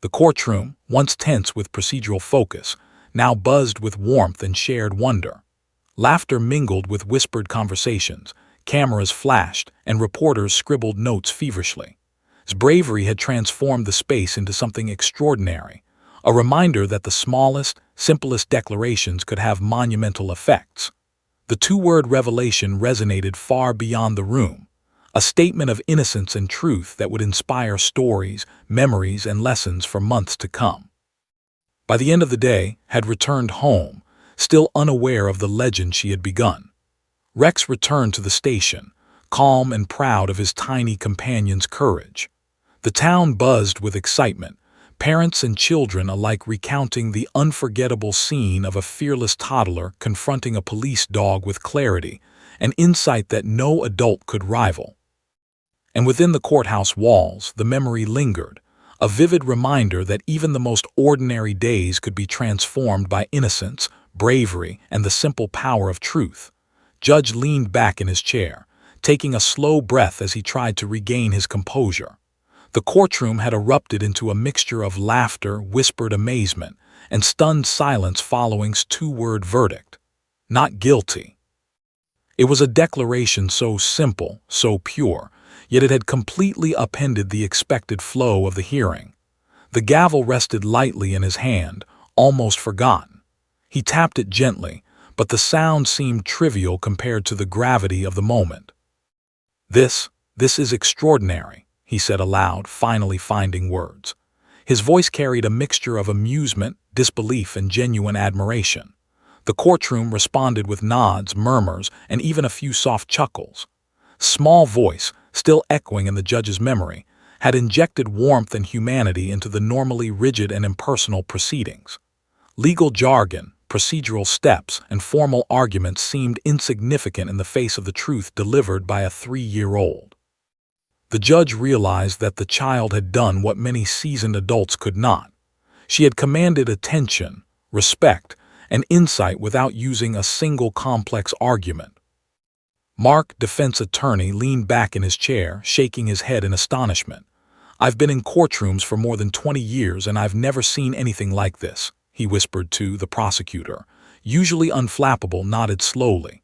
The courtroom, once tense with procedural focus, now buzzed with warmth and shared wonder. Laughter mingled with whispered conversations, cameras flashed, and reporters scribbled notes feverishly. His bravery had transformed the space into something extraordinary, a reminder that the smallest, simplest declarations could have monumental effects. The two-word revelation resonated far beyond the room, a statement of innocence and truth that would inspire stories, memories, and lessons for months to come. By the end of the day, had returned home, still unaware of the legend she had begun. Rex returned to the station, calm and proud of his tiny companion's courage. The town buzzed with excitement, parents and children alike recounting the unforgettable scene of a fearless toddler confronting a police dog with clarity, an insight that no adult could rival. And within the courthouse walls, the memory lingered, a vivid reminder that even the most ordinary days could be transformed by innocence, bravery, and the simple power of truth. Judge leaned back in his chair, taking a slow breath as he tried to regain his composure. The courtroom had erupted into a mixture of laughter, whispered amazement, and stunned silence following his two-word verdict. Not guilty. It was a declaration so simple, so pure, yet it had completely upended the expected flow of the hearing. The gavel rested lightly in his hand, almost forgotten. He tapped it gently, but the sound seemed trivial compared to the gravity of the moment. This is extraordinary," he said aloud, finally finding words. His voice carried a mixture of amusement, disbelief, and genuine admiration. The courtroom responded with nods, murmurs, and even a few soft chuckles. Small voice, still echoing in the judge's memory, had injected warmth and humanity into the normally rigid and impersonal proceedings. Legal jargon, procedural steps, and formal arguments seemed insignificant in the face of the truth delivered by a 3-year-old. The judge realized that the child had done what many seasoned adults could not. She had commanded attention, respect, and insight without using a single complex argument. Mark, defense attorney, leaned back in his chair, shaking his head in astonishment. "I've been in courtrooms for more than 20 years and I've never seen anything like this," he whispered to the prosecutor. Usually unflappable, nodded slowly.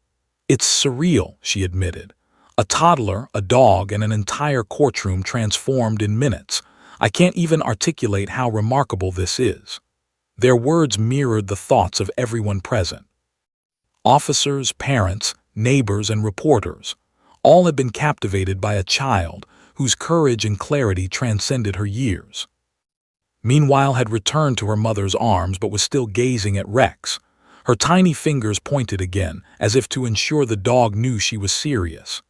"It's surreal," she admitted. "A toddler, a dog, and an entire courtroom transformed in minutes. I can't even articulate how remarkable this is." Their words mirrored the thoughts of everyone present. Officers, parents, neighbors, and reporters, all had been captivated by a child whose courage and clarity transcended her years. Meanwhile had returned to her mother's arms but was still gazing at Rex. Her tiny fingers pointed again, as if to ensure the dog knew she was serious.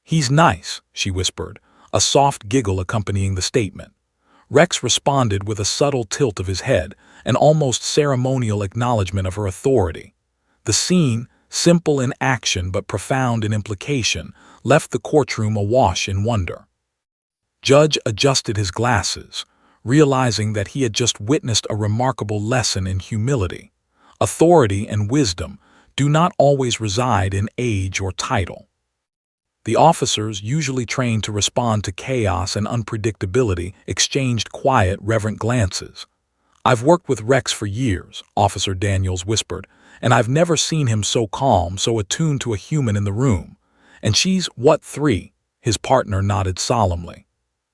"He's nice," she whispered, a soft giggle accompanying the statement. Rex responded with a subtle tilt of his head, an almost ceremonial acknowledgement of her authority. The scene, simple in action but profound in implication, left the courtroom awash in wonder. Judge adjusted his glasses, realizing that he had just witnessed a remarkable lesson in humility. Authority and wisdom do not always reside in age or title. The officers, usually trained to respond to chaos and unpredictability, exchanged quiet, reverent glances. "I've worked with Rex for years," Officer Daniels whispered, "and I've never seen him so calm, so attuned to a human in the room. And she's, what, 3? His partner nodded solemnly.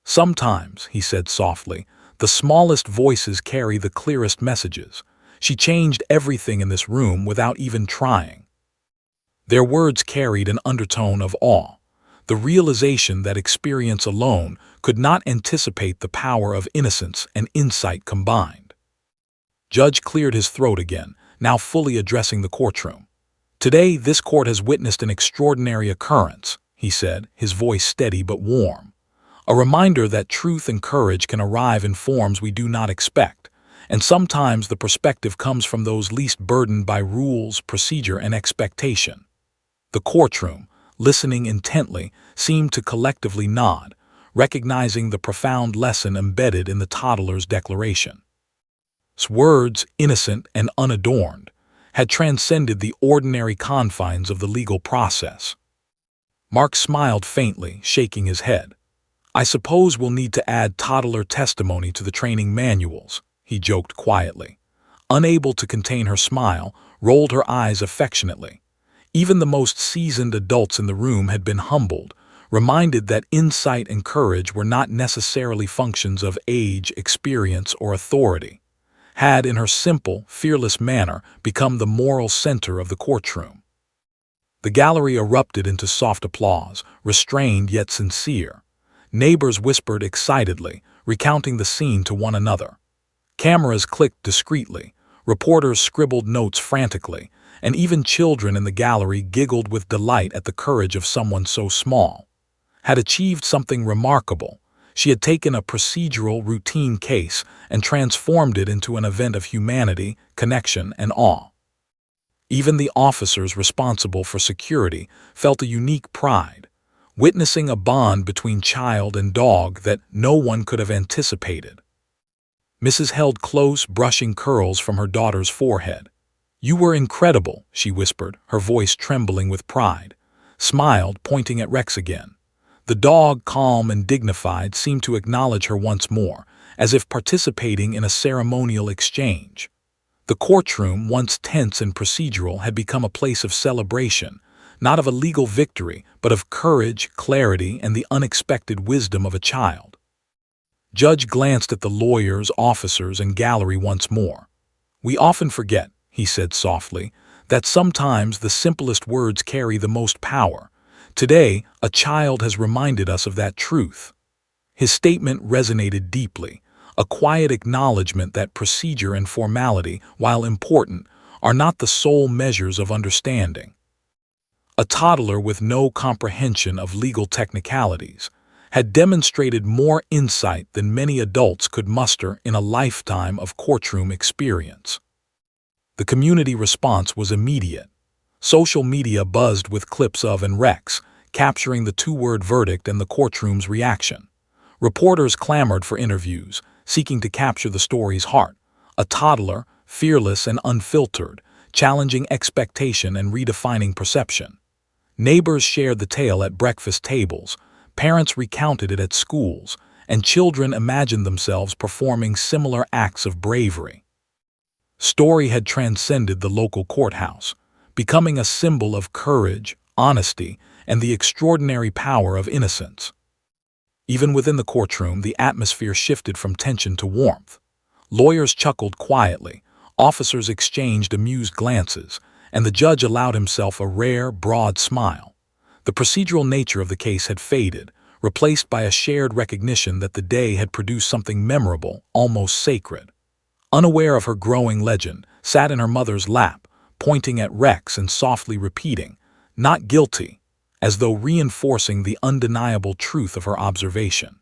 "Sometimes," he said softly, "the smallest voices carry the clearest messages. She changed everything in this room without even trying." Their words carried an undertone of awe, the realization that experience alone could not anticipate the power of innocence and insight combined. Judge cleared his throat again, now fully addressing the courtroom. "Today, this court has witnessed an extraordinary occurrence," he said, his voice steady but warm. "A reminder that truth and courage can arrive in forms we do not expect, and sometimes the perspective comes from those least burdened by rules, procedure, and expectation." The courtroom, listening intently, seemed to collectively nod, recognizing the profound lesson embedded in the toddler's declaration. His words, innocent and unadorned, had transcended the ordinary confines of the legal process. Mark smiled faintly, shaking his head. "I suppose we'll need to add toddler testimony to the training manuals," he joked quietly. Unable to contain her smile, rolled her eyes affectionately. Even the most seasoned adults in the room had been humbled, reminded that insight and courage were not necessarily functions of age, experience, or authority, had, in her simple, fearless manner, become the moral center of the courtroom. The gallery erupted into soft applause, restrained yet sincere. Neighbors whispered excitedly, recounting the scene to one another. Cameras clicked discreetly, reporters scribbled notes frantically, and even children in the gallery giggled with delight at the courage of someone so small. Had achieved something remarkable. She had taken a procedural, routine case and transformed it into an event of humanity, connection, and awe. Even the officers responsible for security felt a unique pride, witnessing a bond between child and dog that no one could have anticipated. Mrs. held close, brushing curls from her daughter's forehead. "You were incredible," she whispered, her voice trembling with pride. Smiled, pointing at Rex again. The dog, calm and dignified, seemed to acknowledge her once more, as if participating in a ceremonial exchange. The courtroom, once tense and procedural, had become a place of celebration, not of a legal victory, but of courage, clarity, and the unexpected wisdom of a child. Judge glanced at the lawyers, officers, and gallery once more. "We often forget," he said softly, "that sometimes the simplest words carry the most power. Today, a child has reminded us of that truth." His statement resonated deeply, a quiet acknowledgement that procedure and formality, while important, are not the sole measures of understanding. A toddler with no comprehension of legal technicalities had demonstrated more insight than many adults could muster in a lifetime of courtroom experience. The community response was immediate. Social media buzzed with clips of and Rex, capturing the two-word verdict and the courtroom's reaction. Reporters clamored for interviews, seeking to capture the story's heart. A toddler, fearless and unfiltered, challenging expectation and redefining perception. Neighbors shared the tale at breakfast tables, parents recounted it at schools, and children imagined themselves performing similar acts of bravery. Story had transcended the local courthouse, becoming a symbol of courage, honesty, and the extraordinary power of innocence. Even within the courtroom, the atmosphere shifted from tension to warmth. Lawyers chuckled quietly, officers exchanged amused glances, and the judge allowed himself a rare, broad smile. The procedural nature of the case had faded, replaced by a shared recognition that the day had produced something memorable, almost sacred. Unaware of her growing legend, sat in her mother's lap, pointing at Rex and softly repeating, "Not guilty," as though reinforcing the undeniable truth of her observation.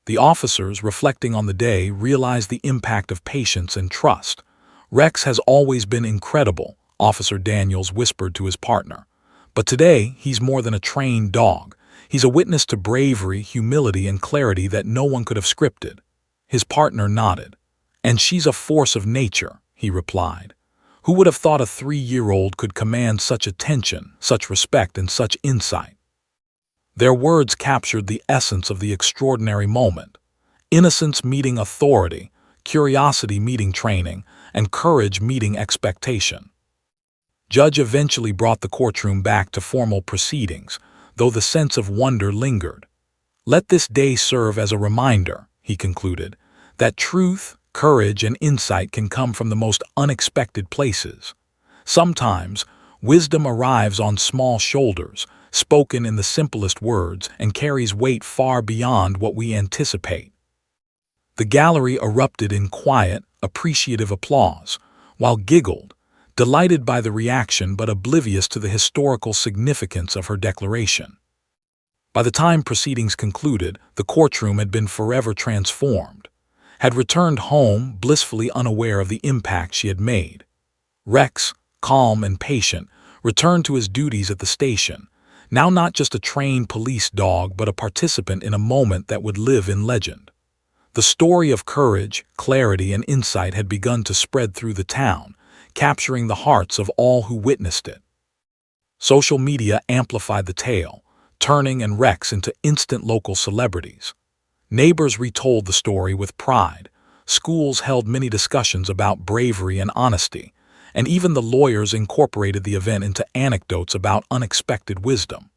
The officers, reflecting on the day, realized the impact of patience and trust. "Rex has always been incredible," Officer Daniels whispered to his partner. "But today, he's more than a trained dog. He's a witness to bravery, humility, and clarity that no one could have scripted." His partner nodded. "And she's a force of nature," he replied. "Who would have thought a 3-year-old could command such attention, such respect, and such insight?" Their words captured the essence of the extraordinary moment. Innocence meeting authority, curiosity meeting training, and courage meeting expectation. Judge eventually brought the courtroom back to formal proceedings, though the sense of wonder lingered. "Let this day serve as a reminder," he concluded, "that truth, courage, and insight can come from the most unexpected places. Sometimes, wisdom arrives on small shoulders, spoken in the simplest words, and carries weight far beyond what we anticipate." The gallery erupted in quiet, appreciative applause, while giggled, delighted by the reaction but oblivious to the historical significance of her declaration. By the time proceedings concluded, the courtroom had been forever transformed, had returned home blissfully unaware of the impact she had made. Rex, calm and patient, returned to his duties at the station, now not just a trained police dog but a participant in a moment that would live in legend. The story of courage, clarity, and insight had begun to spread through the town, capturing the hearts of all who witnessed it. Social media amplified the tale, turning and Rex into instant local celebrities. Neighbors retold the story with pride. Schools held many discussions about bravery and honesty, and even the lawyers incorporated the event into anecdotes about unexpected wisdom.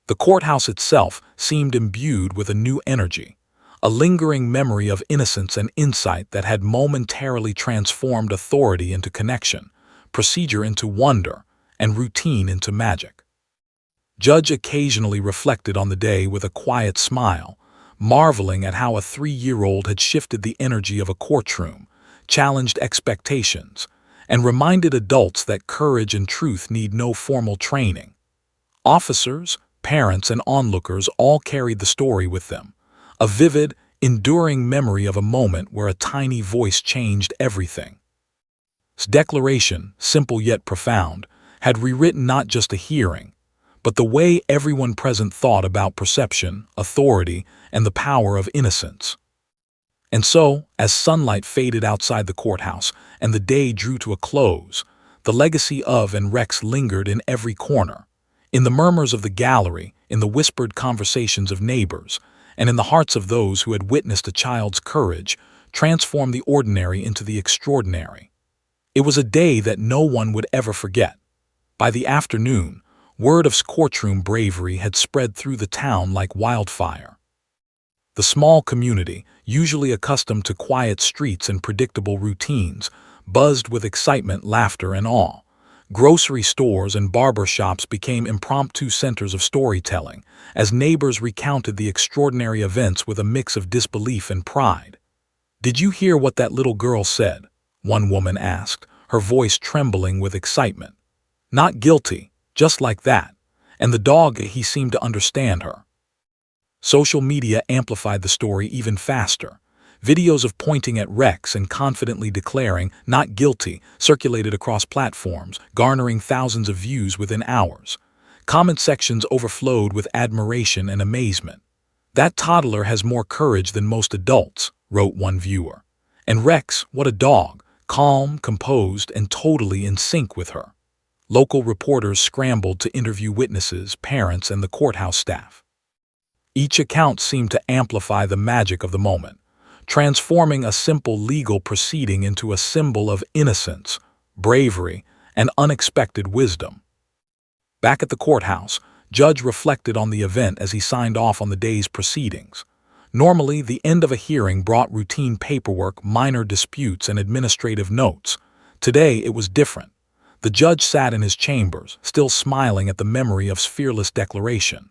The courthouse itself seemed imbued with a new energy, a lingering memory of innocence and insight that had momentarily transformed authority into connection, procedure into wonder, and routine into magic. Judge occasionally reflected on the day with a quiet smile, marveling at how a 3-year-old had shifted the energy of a courtroom, challenged expectations, and reminded adults that courage and truth need no formal training. Officers, parents, and onlookers all carried the story with them, a vivid, enduring memory of a moment where a tiny voice changed everything. This declaration, simple yet profound, had rewritten not just a hearing, but the way everyone present thought about perception, authority, and the power of innocence. And so, as sunlight faded outside the courthouse and the day drew to a close, the legacy of and Rex lingered in every corner, in the murmurs of the gallery, in the whispered conversations of neighbors, and in the hearts of those who had witnessed a child's courage transform the ordinary into the extraordinary. It was a day that no one would ever forget. By the afternoon, word of courtroom bravery had spread through the town like wildfire. The small community, usually accustomed to quiet streets and predictable routines, buzzed with excitement, laughter, and awe. Grocery stores and barber shops became impromptu centers of storytelling, as neighbors recounted the extraordinary events with a mix of disbelief and pride. "Did you hear what that little girl said?" one woman asked, her voice trembling with excitement. "Not guilty, just like that." And the dog, he seemed to understand her. Social media amplified the story even faster. Videos of pointing at Rex and confidently declaring, "not guilty," circulated across platforms, garnering thousands of views within hours. Comment sections overflowed with admiration and amazement. "That toddler has more courage than most adults," wrote one viewer. "And Rex, what a dog, calm, composed, and totally in sync with her." Local reporters scrambled to interview witnesses, parents, and the courthouse staff. Each account seemed to amplify the magic of the moment, transforming a simple legal proceeding into a symbol of innocence, bravery, and unexpected wisdom. Back at the courthouse, Judge reflected on the event as he signed off on the day's proceedings. Normally, the end of a hearing brought routine paperwork, minor disputes, and administrative notes. Today, it was different. The judge sat in his chambers, still smiling at the memory of his fearless declaration.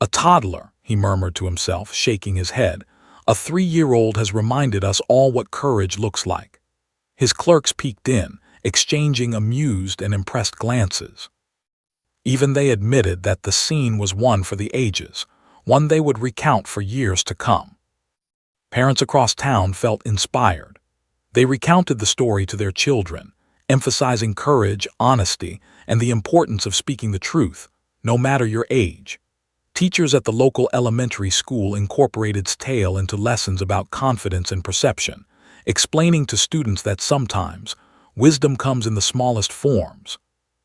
"A toddler," he murmured to himself, shaking his head. "A 3-year-old has reminded us all what courage looks like." His clerks peeked in, exchanging amused and impressed glances. Even they admitted that the scene was one for the ages, one they would recount for years to come. Parents across town felt inspired. They recounted the story to their children, emphasizing courage, honesty, and the importance of speaking the truth, no matter your age. Teachers at the local elementary school incorporated its tale into lessons about confidence and perception, explaining to students that sometimes wisdom comes in the smallest forms.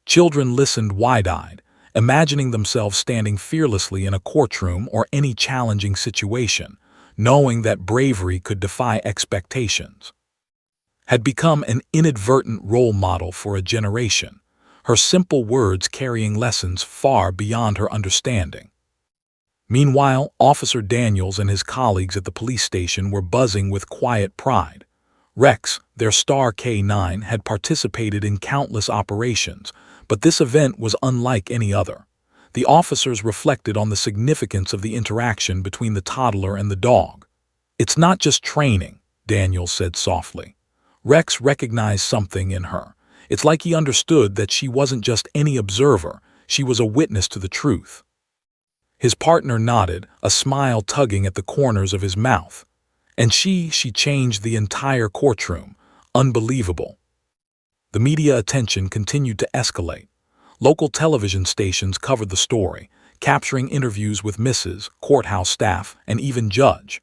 Children listened wide-eyed, imagining themselves standing fearlessly in a courtroom or any challenging situation, knowing that bravery could defy expectations. Had become an inadvertent role model for a generation, her simple words carrying lessons far beyond her understanding. Meanwhile, Officer Daniels and his colleagues at the police station were buzzing with quiet pride. Rex, their star K9, had participated in countless operations, but this event was unlike any other. The officers reflected on the significance of the interaction between the toddler and the dog. "It's not just training," Daniels said softly. Rex recognized something in her. It's like he understood that she wasn't just any observer, she was a witness to the truth. His partner nodded, a smile tugging at the corners of his mouth. "And she changed the entire courtroom. Unbelievable." The media attention continued to escalate. Local television stations covered the story, capturing interviews with Mrs., courthouse staff, and even Judge.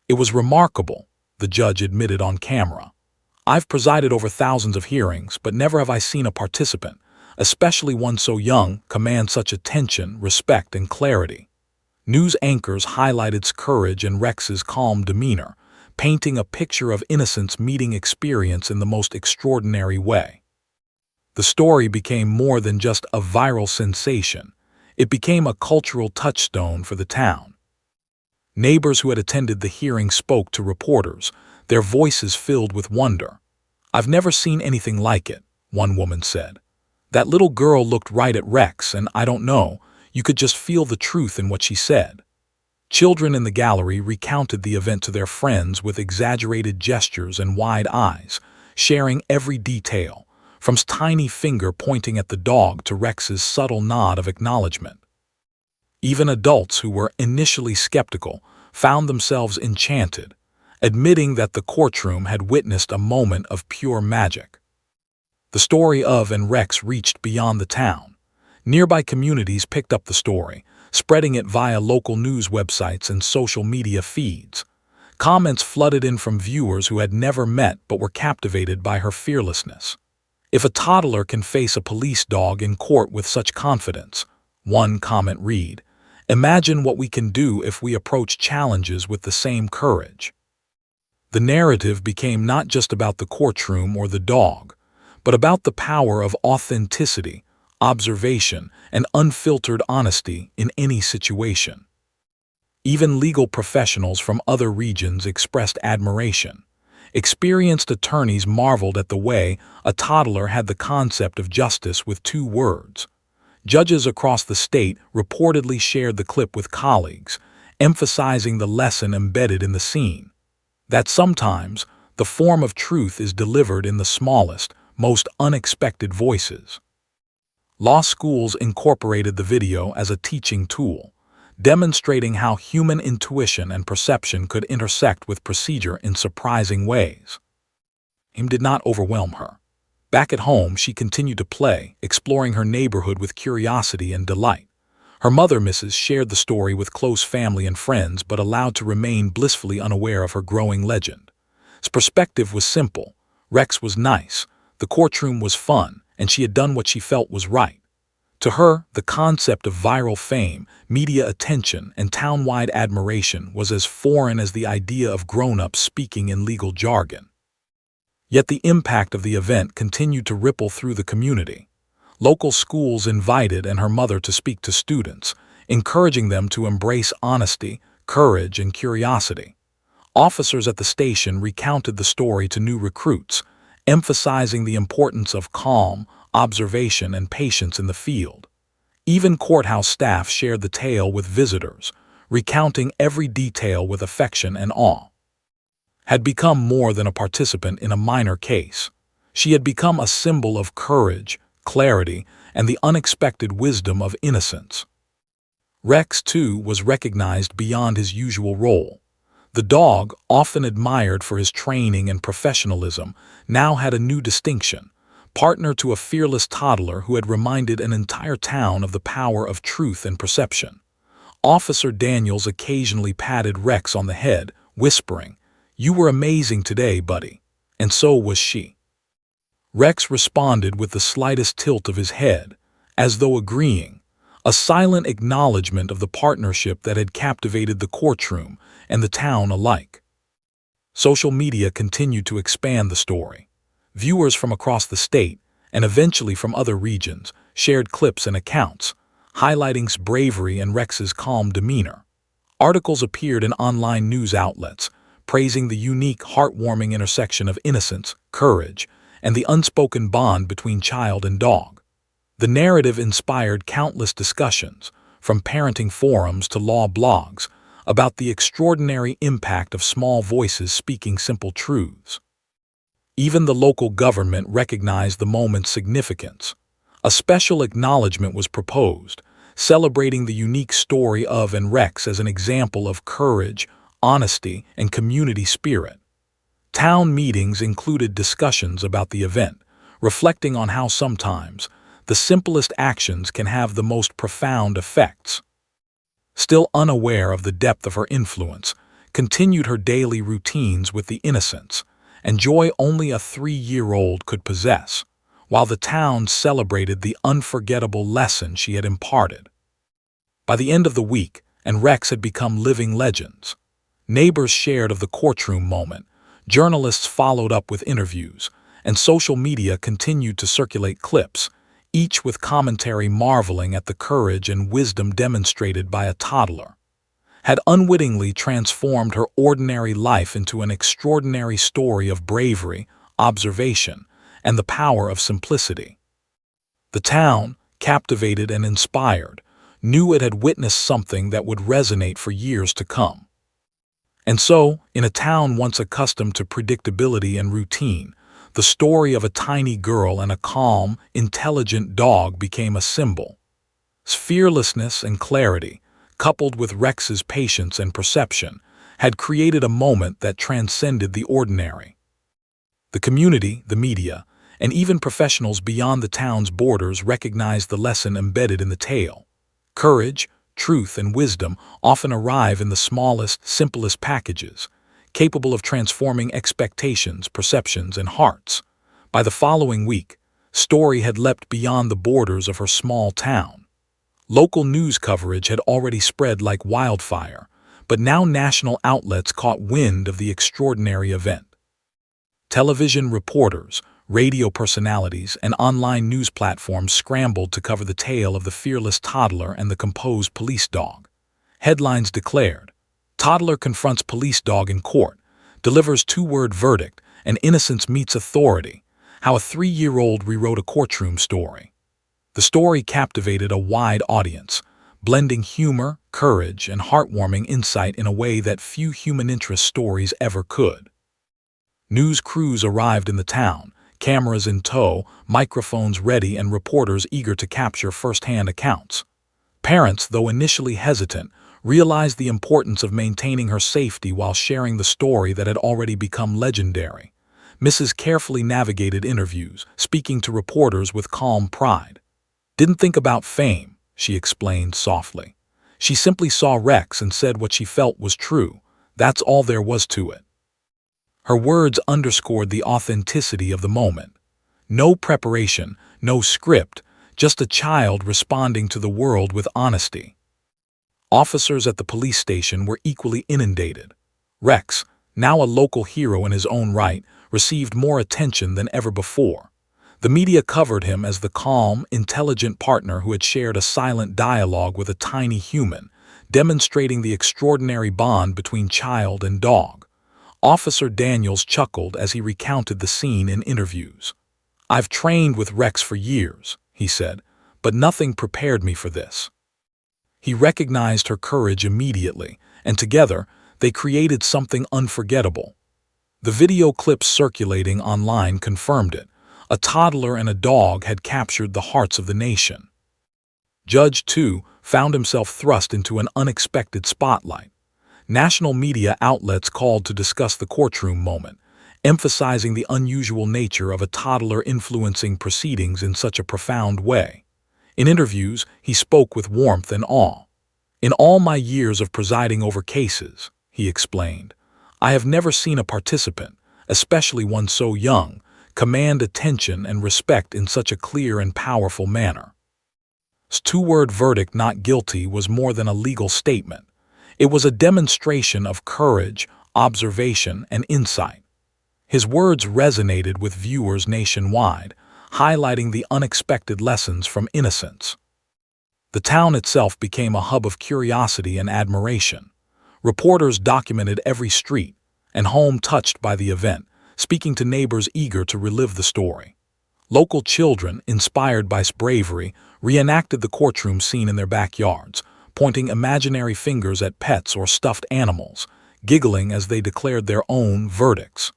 "It was remarkable," the judge admitted on camera. "I've presided over thousands of hearings, but never have I seen a participant, especially one so young, command such attention, respect, and clarity." News anchors highlighted its courage and Rex's calm demeanor, painting a picture of innocence meeting experience in the most extraordinary way. The story became more than just a viral sensation. It became a cultural touchstone for the town. Neighbors who had attended the hearing spoke to reporters, their voices filled with wonder. "I've never seen anything like it," one woman said. "That little girl looked right at Rex, and I don't know, you could just feel the truth in what she said." Children in the gallery recounted the event to their friends with exaggerated gestures and wide eyes, sharing every detail, from his tiny finger pointing at the dog to Rex's subtle nod of acknowledgement. Even adults who were initially skeptical found themselves enchanted, admitting that the courtroom had witnessed a moment of pure magic. The story of and Rex reached beyond the town. Nearby communities picked up the story, spreading it via local news websites and social media feeds. Comments flooded in from viewers who had never met but were captivated by her fearlessness. "If a toddler can face a police dog in court with such confidence," one comment read, "imagine what we can do if we approach challenges with the same courage." The narrative became not just about the courtroom or the dog, but about the power of authenticity, observation, and unfiltered honesty in any situation. Even legal professionals from other regions expressed admiration. Experienced attorneys marveled at the way a toddler had the concept of justice with 2 words. Judges across the state reportedly shared the clip with colleagues, emphasizing the lesson embedded in the scene, that sometimes the form of truth is delivered in the smallest, most unexpected voices. Law schools incorporated the video as a teaching tool, demonstrating how human intuition and perception could intersect with procedure in surprising ways. It did not overwhelm her. Back at home, she continued to play, exploring her neighborhood with curiosity and delight. Her mother, Mrs., shared the story with close family and friends, but allowed to remain blissfully unaware of her growing legend. His perspective was simple. Rex was nice, the courtroom was fun, and she had done what she felt was right. To her, the concept of viral fame, media attention, and town-wide admiration was as foreign as the idea of grown-ups speaking in legal jargon. Yet the impact of the event continued to ripple through the community. Local schools invited her mother to speak to students, encouraging them to embrace honesty, courage, and curiosity. Officers at the station recounted the story to new recruits, emphasizing the importance of calm, observation, and patience in the field. Even courthouse staff shared the tale with visitors, recounting every detail with affection and awe. Had become more than a participant in a minor case. She had become a symbol of courage, clarity, and the unexpected wisdom of innocence. Rex, too, was recognized beyond his usual role. The dog, often admired for his training and professionalism, now had a new distinction: partner to a fearless toddler who had reminded an entire town of the power of truth and perception. Officer Daniels occasionally patted Rex on the head, whispering, "You were amazing today, buddy." And so was she. Rex responded with the slightest tilt of his head, as though agreeing, a silent acknowledgement of the partnership that had captivated the courtroom and the town alike. Social media continued to expand the story. Viewers from across the state, and eventually from other regions, shared clips and accounts, highlighting bravery and Rex's calm demeanor. Articles appeared in online news outlets, praising the unique, heartwarming intersection of innocence, courage, and the unspoken bond between child and dog. The narrative inspired countless discussions, from parenting forums to law blogs, about the extraordinary impact of small voices speaking simple truths. Even the local government recognized the moment's significance. A special acknowledgement was proposed, celebrating the unique story of and Rex as an example of courage, honesty, and community spirit. Town meetings included discussions about the event, reflecting on how sometimes the simplest actions can have the most profound effects. Still unaware of the depth of her influence, continued her daily routines with the innocence and joy only a 3-year-old could possess, while the town celebrated the unforgettable lesson she had imparted. By the end of the week, and Rex had become living legends. Neighbors shared of the courtroom moment, journalists followed up with interviews, and social media continued to circulate clips, each with commentary marveling at the courage and wisdom demonstrated by a toddler, had unwittingly transformed her ordinary life into an extraordinary story of bravery, observation, and the power of simplicity. The town, captivated and inspired, knew it had witnessed something that would resonate for years to come. And so, in a town once accustomed to predictability and routine, the story of a tiny girl and a calm, intelligent dog became a symbol. Fearlessness and clarity, coupled with Rex's patience and perception, had created a moment that transcended the ordinary. The community, the media, and even professionals beyond the town's borders recognized the lesson embedded in the tale. Courage, truth, and wisdom often arrive in the smallest, simplest packages, capable of transforming expectations, perceptions, and hearts. By the following week, story had leapt beyond the borders of her small town. Local news coverage had already spread like wildfire, but now national outlets caught wind of the extraordinary event. Television reporters, radio personalities, and online news platforms scrambled to cover the tale of the fearless toddler and the composed police dog. Headlines declared, "Toddler confronts police dog in court, delivers two-word verdict, and innocence meets authority. How a 3-year-old rewrote a courtroom story." The story captivated a wide audience, blending humor, courage, and heartwarming insight in a way that few human interest stories ever could. News crews arrived in the town, cameras in tow, microphones ready, and reporters eager to capture first-hand accounts. Parents, though initially hesitant, realized the importance of maintaining her safety while sharing the story that had already become legendary. Mrs. carefully navigated interviews, speaking to reporters with calm pride. "Didn't think about fame," she explained softly. "She simply saw Rex and said what she felt was true. That's all there was to it." Her words underscored the authenticity of the moment. No preparation, no script, just a child responding to the world with honesty. Officers at the police station were equally inundated. Rex, now a local hero in his own right, received more attention than ever before. The media covered him as the calm, intelligent partner who had shared a silent dialogue with a tiny human, demonstrating the extraordinary bond between child and dog. Officer Daniels chuckled as he recounted the scene in interviews. "I've trained with Rex for years," he said, "but nothing prepared me for this." He recognized her courage immediately, and together, they created something unforgettable. The video clips circulating online confirmed it. A toddler and a dog had captured the hearts of the nation. Judge, too, found himself thrust into an unexpected spotlight. National media outlets called to discuss the courtroom moment, emphasizing the unusual nature of a toddler influencing proceedings in such a profound way. In interviews, he spoke with warmth and awe. "In all my years of presiding over cases," he explained, "I have never seen a participant, especially one so young, command attention and respect in such a clear and powerful manner." His two-word verdict, "not guilty," was more than a legal statement. It was a demonstration of courage, observation, and insight. His words resonated with viewers nationwide, highlighting the unexpected lessons from innocence. The town itself became a hub of curiosity and admiration. Reporters documented every street and home touched by the event, speaking to neighbors eager to relive the story. Local children, inspired by his bravery, reenacted the courtroom scene in their backyards, pointing imaginary fingers at pets or stuffed animals, giggling as they declared their own verdicts.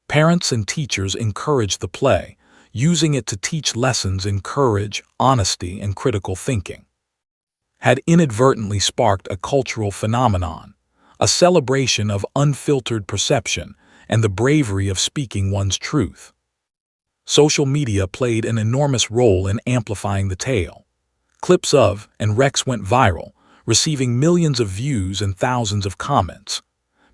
Parents and teachers encouraged the play, using it to teach lessons in courage, honesty, and critical thinking. Had inadvertently sparked a cultural phenomenon, a celebration of unfiltered perception and the bravery of speaking one's truth. Social media played an enormous role in amplifying the tale. Clips of and Rex went viral, receiving millions of views and thousands of comments.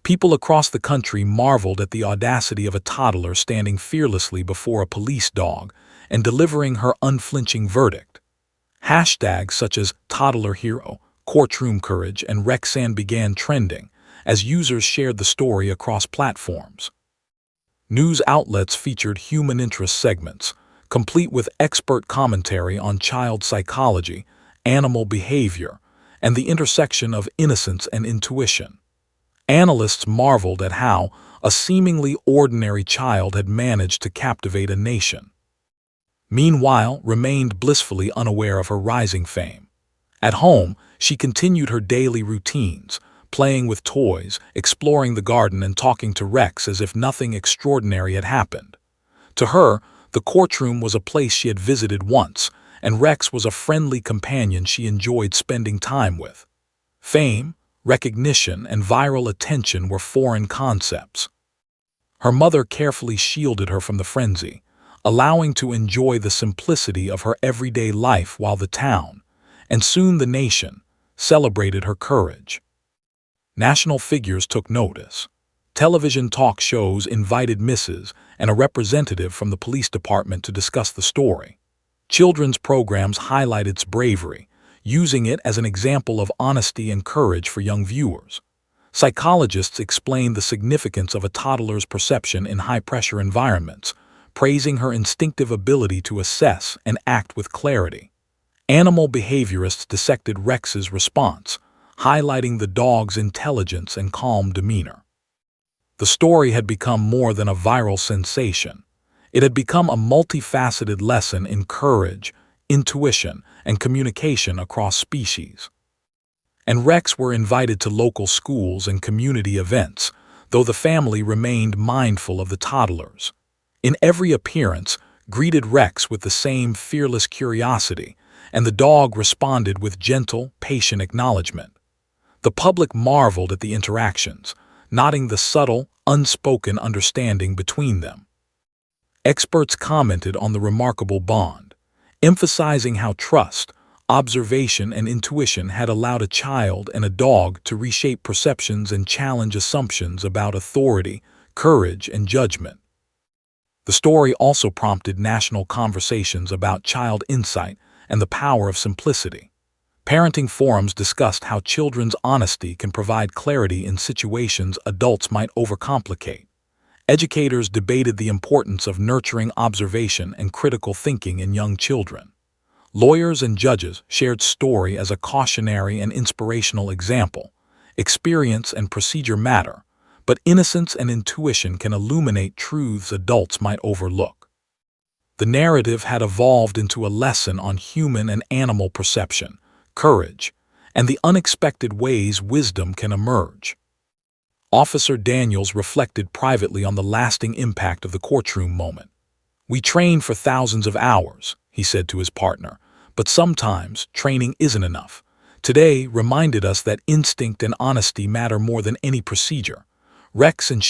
People across the country marveled at the audacity of a toddler standing fearlessly before a police dog and delivering her unflinching verdict. Hashtags such as Toddler Hero, Courtroom Courage, and Rexan began trending as users shared the story across platforms. News outlets featured human interest segments, complete with expert commentary on child psychology, animal behavior, and the intersection of innocence and intuition. Analysts marveled at how a seemingly ordinary child had managed to captivate a nation. Meanwhile, remained blissfully unaware of her rising fame. At home, she continued her daily routines, playing with toys, exploring the garden, and talking to Rex as if nothing extraordinary had happened. To her, the courtroom was a place she had visited once, and Rex was a friendly companion she enjoyed spending time with. Fame, recognition, and viral attention were foreign concepts. Her mother carefully shielded her from the frenzy, allowing to enjoy the simplicity of her everyday life while the town, and soon the nation, celebrated her courage. National figures took notice. Television talk shows invited Mrs. and a representative from the police department to discuss the story. Children's programs highlighted its bravery, using it as an example of honesty and courage for young viewers. Psychologists explained the significance of a toddler's perception in high-pressure environments, praising her instinctive ability to assess and act with clarity. Animal behaviorists dissected Rex's response, highlighting the dog's intelligence and calm demeanor. The story had become more than a viral sensation. It had become a multifaceted lesson in courage, intuition, and communication across species. And Rex were invited to local schools and community events, though the family remained mindful of the toddlers. In every appearance, greeted Rex with the same fearless curiosity, and the dog responded with gentle, patient acknowledgement. The public marveled at the interactions, noting the subtle, unspoken understanding between them. Experts commented on the remarkable bond, emphasizing how trust, observation, and intuition had allowed a child and a dog to reshape perceptions and challenge assumptions about authority, courage, and judgment. The story also prompted national conversations about child insight and the power of simplicity. Parenting forums discussed how children's honesty can provide clarity in situations adults might overcomplicate. Educators debated the importance of nurturing observation and critical thinking in young children. Lawyers and judges shared story as a cautionary and inspirational example. Experience and procedure matter, but innocence and intuition can illuminate truths adults might overlook. The narrative had evolved into a lesson on human and animal perception, courage, and the unexpected ways wisdom can emerge. Officer Daniels reflected privately on the lasting impact of the courtroom moment. "We train for thousands of hours," he said to his partner, "but sometimes training isn't enough. Today reminded us that instinct and honesty matter more than any procedure. Rex and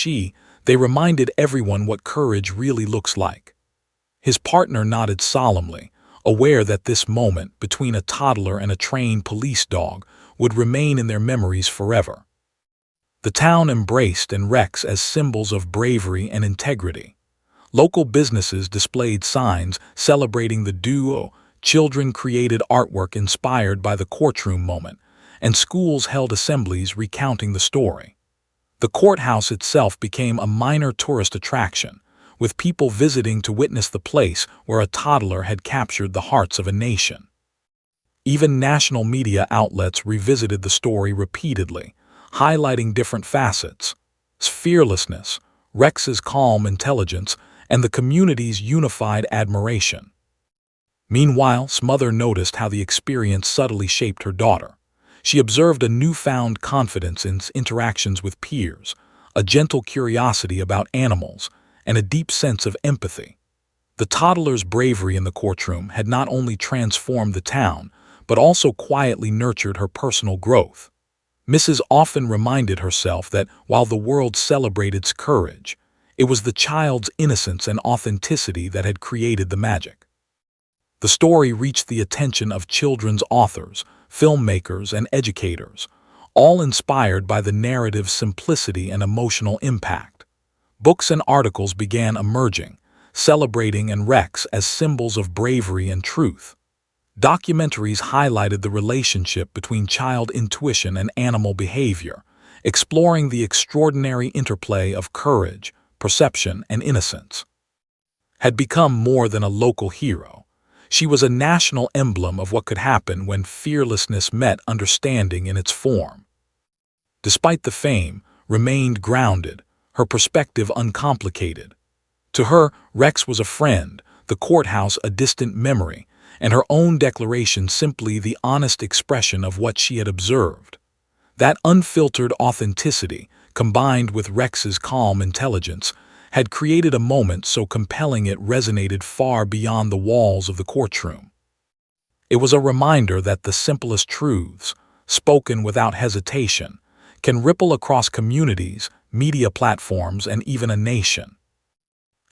they reminded everyone what courage really looks like." His partner nodded solemnly, aware that this moment between a toddler and a trained police dog would remain in their memories forever. The town embraced and Rex as symbols of bravery and integrity. Local businesses displayed signs celebrating the duo, children created artwork inspired by the courtroom moment, and schools held assemblies recounting the story. The courthouse itself became a minor tourist attraction, with people visiting to witness the place where a toddler had captured the hearts of a nation. Even national media outlets revisited the story repeatedly, highlighting different facets: fearlessness, Rex's calm intelligence, and the community's unified admiration. Meanwhile, Smother noticed how the experience subtly shaped her daughter. She observed a newfound confidence in interactions with peers, a gentle curiosity about animals, and a deep sense of empathy. The toddler's bravery in the courtroom had not only transformed the town, but also quietly nurtured her personal growth. Mrs. often reminded herself that while the world celebrated its courage, it was the child's innocence and authenticity that had created the magic. The story reached the attention of children's authors, filmmakers, and educators, all inspired by the narrative's simplicity and emotional impact. Books and articles began emerging, celebrating and Rex as symbols of bravery and truth. Documentaries highlighted the relationship between child intuition and animal behavior, exploring the extraordinary interplay of courage, perception, and innocence. Had become more than a local hero. She was a national emblem of what could happen when fearlessness met understanding in its form. Despite the fame, remained grounded, her perspective uncomplicated. To her, Rex was a friend, the courthouse a distant memory, and her own declaration simply the honest expression of what she had observed. That unfiltered authenticity, combined with Rex's calm intelligence, had created a moment so compelling it resonated far beyond the walls of the courtroom. It was a reminder that the simplest truths, spoken without hesitation, can ripple across communities, media platforms, and even a nation.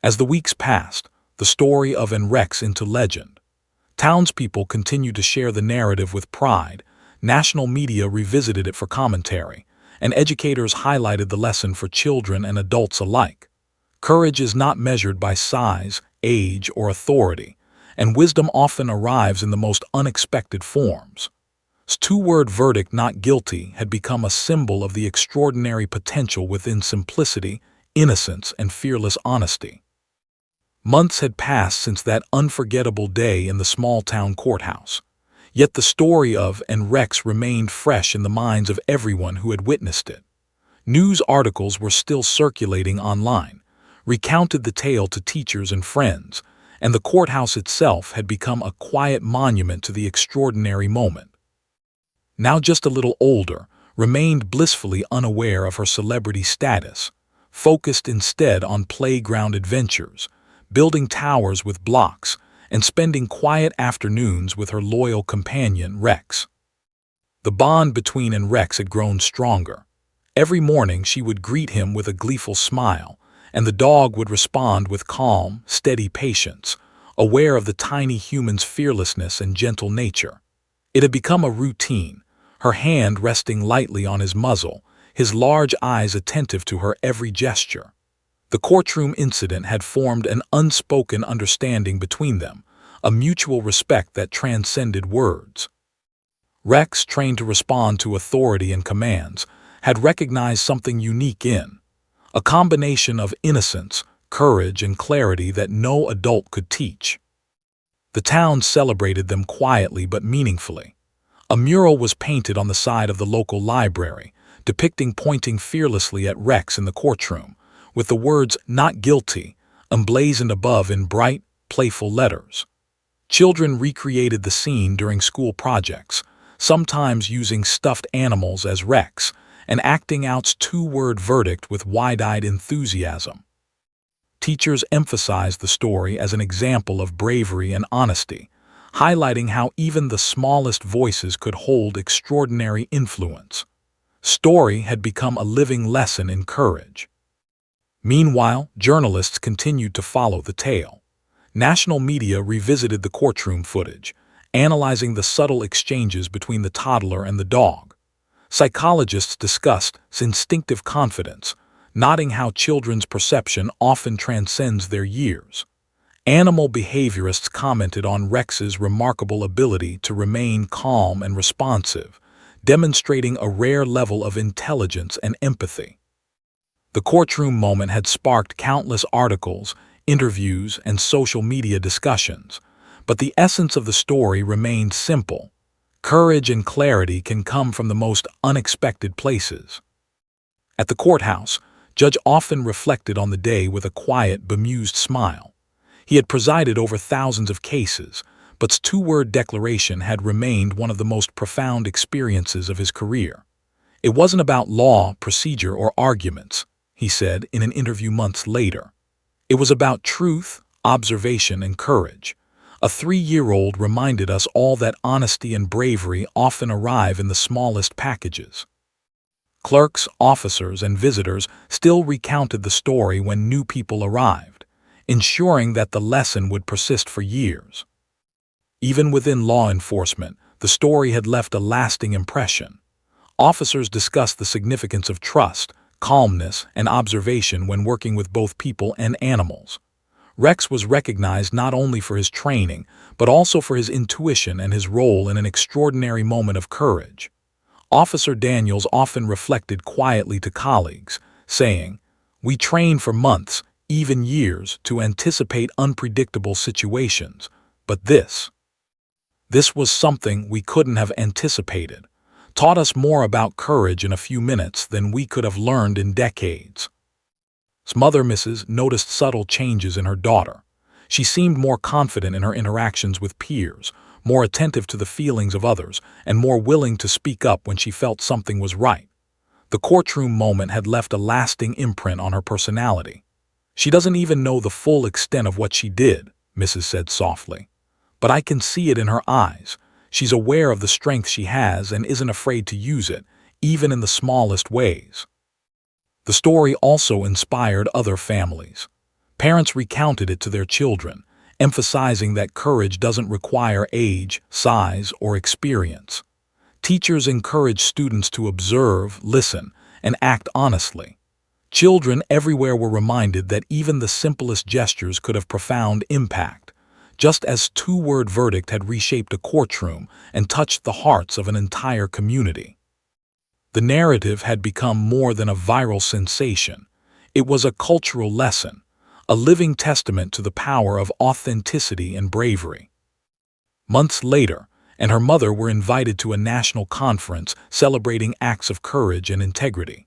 As the weeks passed, the story of Rex into legend. Townspeople continued to share the narrative with pride, national media revisited it for commentary, and educators highlighted the lesson for children and adults alike. Courage is not measured by size, age, or authority, and wisdom often arrives in the most unexpected forms. His two-word verdict "not guilty" had become a symbol of the extraordinary potential within simplicity, innocence, and fearless honesty. Months had passed since that unforgettable day in the small-town courthouse, yet the story of Rex remained fresh in the minds of everyone who had witnessed it. News articles were still circulating online, recounted the tale to teachers and friends, and the courthouse itself had become a quiet monument to the extraordinary moment. Now just a little older, remained blissfully unaware of her celebrity status, focused instead on playground adventures, building towers with blocks, and spending quiet afternoons with her loyal companion, Rex. The bond between Rex had grown stronger. Every morning she would greet him with a gleeful smile, and the dog would respond with calm, steady patience, aware of the tiny human's fearlessness and gentle nature. It had become a routine, her hand resting lightly on his muzzle, his large eyes attentive to her every gesture. The courtroom incident had formed an unspoken understanding between them, a mutual respect that transcended words. Rex, trained to respond to authority and commands, had recognized something unique in a combination of innocence, courage, and clarity that no adult could teach. The town celebrated them quietly but meaningfully. A mural was painted on the side of the local library, pointing fearlessly at Rex in the courtroom, with the words "not guilty" emblazoned above in bright, playful letters. Children recreated the scene during school projects, sometimes using stuffed animals as Rex, and acting out's two-word verdict with wide-eyed enthusiasm. Teachers emphasized the story as an example of bravery and honesty, highlighting how even the smallest voices could hold extraordinary influence. Story had become a living lesson in courage. Meanwhile, journalists continued to follow the tale. National media revisited the courtroom footage, analyzing the subtle exchanges between the toddler and the dog. Psychologists discussed instinctive confidence, noting how children's perception often transcends their years. Animal behaviorists commented on Rex's remarkable ability to remain calm and responsive, demonstrating a rare level of intelligence and empathy. The courtroom moment had sparked countless articles, interviews, and social media discussions, but the essence of the story remained simple. Courage and clarity can come from the most unexpected places. At the courthouse, Judge often reflected on the day with a quiet, bemused smile. He had presided over thousands of cases, but his two-word declaration had remained one of the most profound experiences of his career. It wasn't about law, procedure, or arguments, he said in an interview months later. It was about truth, observation, and courage. A 3-year-old reminded us all that honesty and bravery often arrive in the smallest packages. Clerks, officers, and visitors still recounted the story when new people arrived, ensuring that the lesson would persist for years. Even within law enforcement, the story had left a lasting impression. Officers discussed the significance of trust, calmness, and observation when working with both people and animals. Rex was recognized not only for his training, but also for his intuition and his role in an extraordinary moment of courage. Officer Daniels often reflected quietly to colleagues, saying, We train for months, even years, to anticipate unpredictable situations, but this was something we couldn't have anticipated. Taught us more about courage in a few minutes than we could have learned in decades. Mother Mrs. noticed subtle changes in her daughter. She seemed more confident in her interactions with peers, more attentive to the feelings of others, and more willing to speak up when she felt something was right. The courtroom moment had left a lasting imprint on her personality. "She doesn't even know the full extent of what she did," Mrs. said softly. "But I can see it in her eyes. She's aware of the strength she has and isn't afraid to use it, even in the smallest ways." The story also inspired other families. Parents recounted it to their children, emphasizing that courage doesn't require age, size, or experience. Teachers encouraged students to observe, listen, and act honestly. Children everywhere were reminded that even the simplest gestures could have profound impact, just as two-word verdict had reshaped a courtroom and touched the hearts of an entire community. The narrative had become more than a viral sensation. It was a cultural lesson, a living testament to the power of authenticity and bravery. Months later, and her mother were invited to a national conference celebrating acts of courage and integrity.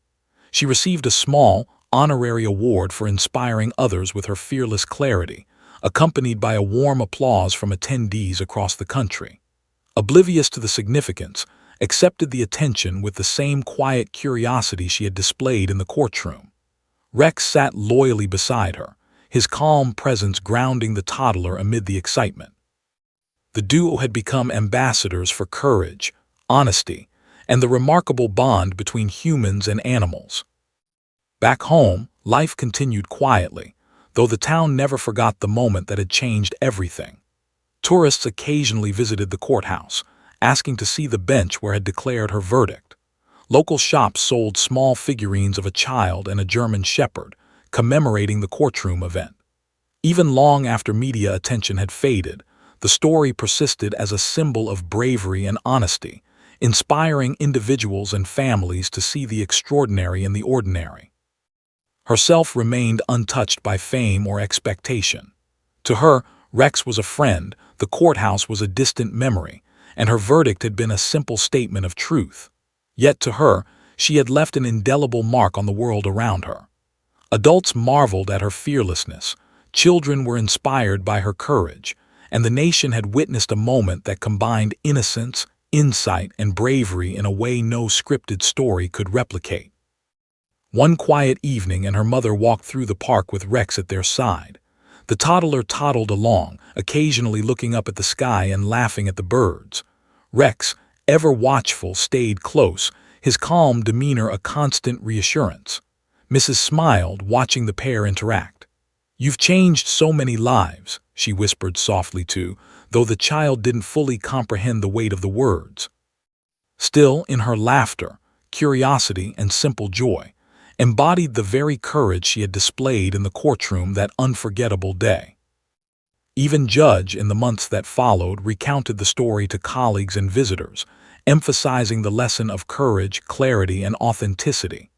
She received a small, honorary award for inspiring others with her fearless clarity, accompanied by a warm applause from attendees across the country. Oblivious to the significance, accepted the attention with the same quiet curiosity she had displayed in the courtroom. Rex sat loyally beside her, his calm presence grounding the toddler amid the excitement. The duo had become ambassadors for courage, honesty, and the remarkable bond between humans and animals. Back home, life continued quietly, though the town never forgot the moment that had changed everything. Tourists occasionally visited the courthouse, asking to see the bench where had declared her verdict. Local shops sold small figurines of a child and a German shepherd, commemorating the courtroom event. Even long after media attention had faded, the story persisted as a symbol of bravery and honesty, inspiring individuals and families to see the extraordinary in the ordinary. Herself remained untouched by fame or expectation. To her, Rex was a friend, the courthouse was a distant memory, and her verdict had been a simple statement of truth. Yet to her, she had left an indelible mark on the world around her. Adults marveled at her fearlessness, children were inspired by her courage, and the nation had witnessed a moment that combined innocence, insight, and bravery in a way no scripted story could replicate. One quiet evening, and her mother walked through the park with Rex at their side. The toddler toddled along, occasionally looking up at the sky and laughing at the birds. Rex, ever watchful, stayed close, his calm demeanor a constant reassurance. Mrs. smiled, watching the pair interact. "You've changed so many lives," she whispered softly too, though the child didn't fully comprehend the weight of the words. Still, in her laughter, curiosity, and simple joy, embodied the very courage she had displayed in the courtroom that unforgettable day. Even Judge, in the months that followed, recounted the story to colleagues and visitors, emphasizing the lesson of courage, clarity, and authenticity.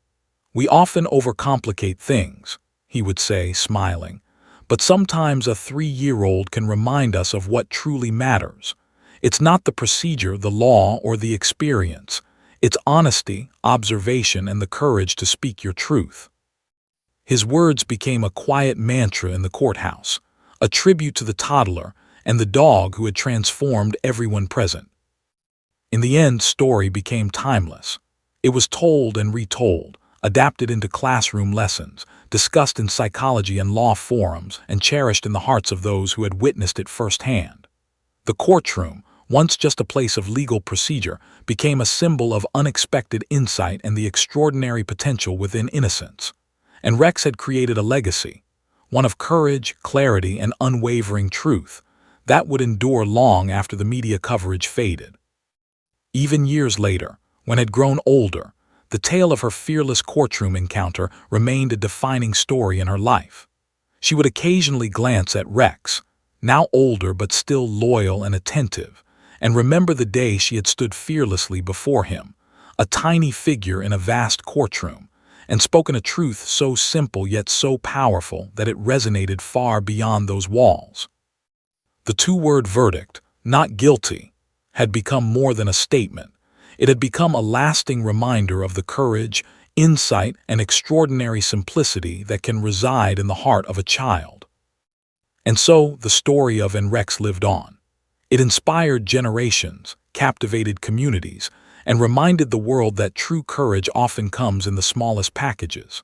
"We often overcomplicate things," he would say, smiling, "but sometimes a 3-year-old can remind us of what truly matters. It's not the procedure, the law, or the experience. It's honesty, observation, and the courage to speak your truth." His words became a quiet mantra in the courthouse, a tribute to the toddler and the dog who had transformed everyone present. In the end, story became timeless. It was told and retold, adapted into classroom lessons, discussed in psychology and law forums, and cherished in the hearts of those who had witnessed it firsthand. The courtroom, once just a place of legal procedure, became a symbol of unexpected insight and the extraordinary potential within innocence. And Rex had created a legacy, one of courage, clarity, and unwavering truth, that would endure long after the media coverage faded. Even years later, when had grown older, the tale of her fearless courtroom encounter remained a defining story in her life. She would occasionally glance at Rex, now older but still loyal and attentive, and remember the day she had stood fearlessly before him, a tiny figure in a vast courtroom, and spoken a truth so simple yet so powerful that it resonated far beyond those walls. The two-word verdict, "not guilty," had become more than a statement. It had become a lasting reminder of the courage, insight, and extraordinary simplicity that can reside in the heart of a child. And so the story of Rex lived on. It inspired generations, captivated communities, and reminded the world that true courage often comes in the smallest packages.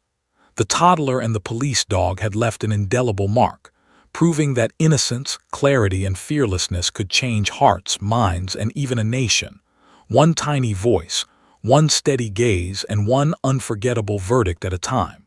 The toddler and the police dog had left an indelible mark, proving that innocence, clarity, and fearlessness could change hearts, minds, and even a nation. One tiny voice, one steady gaze, and one unforgettable verdict at a time.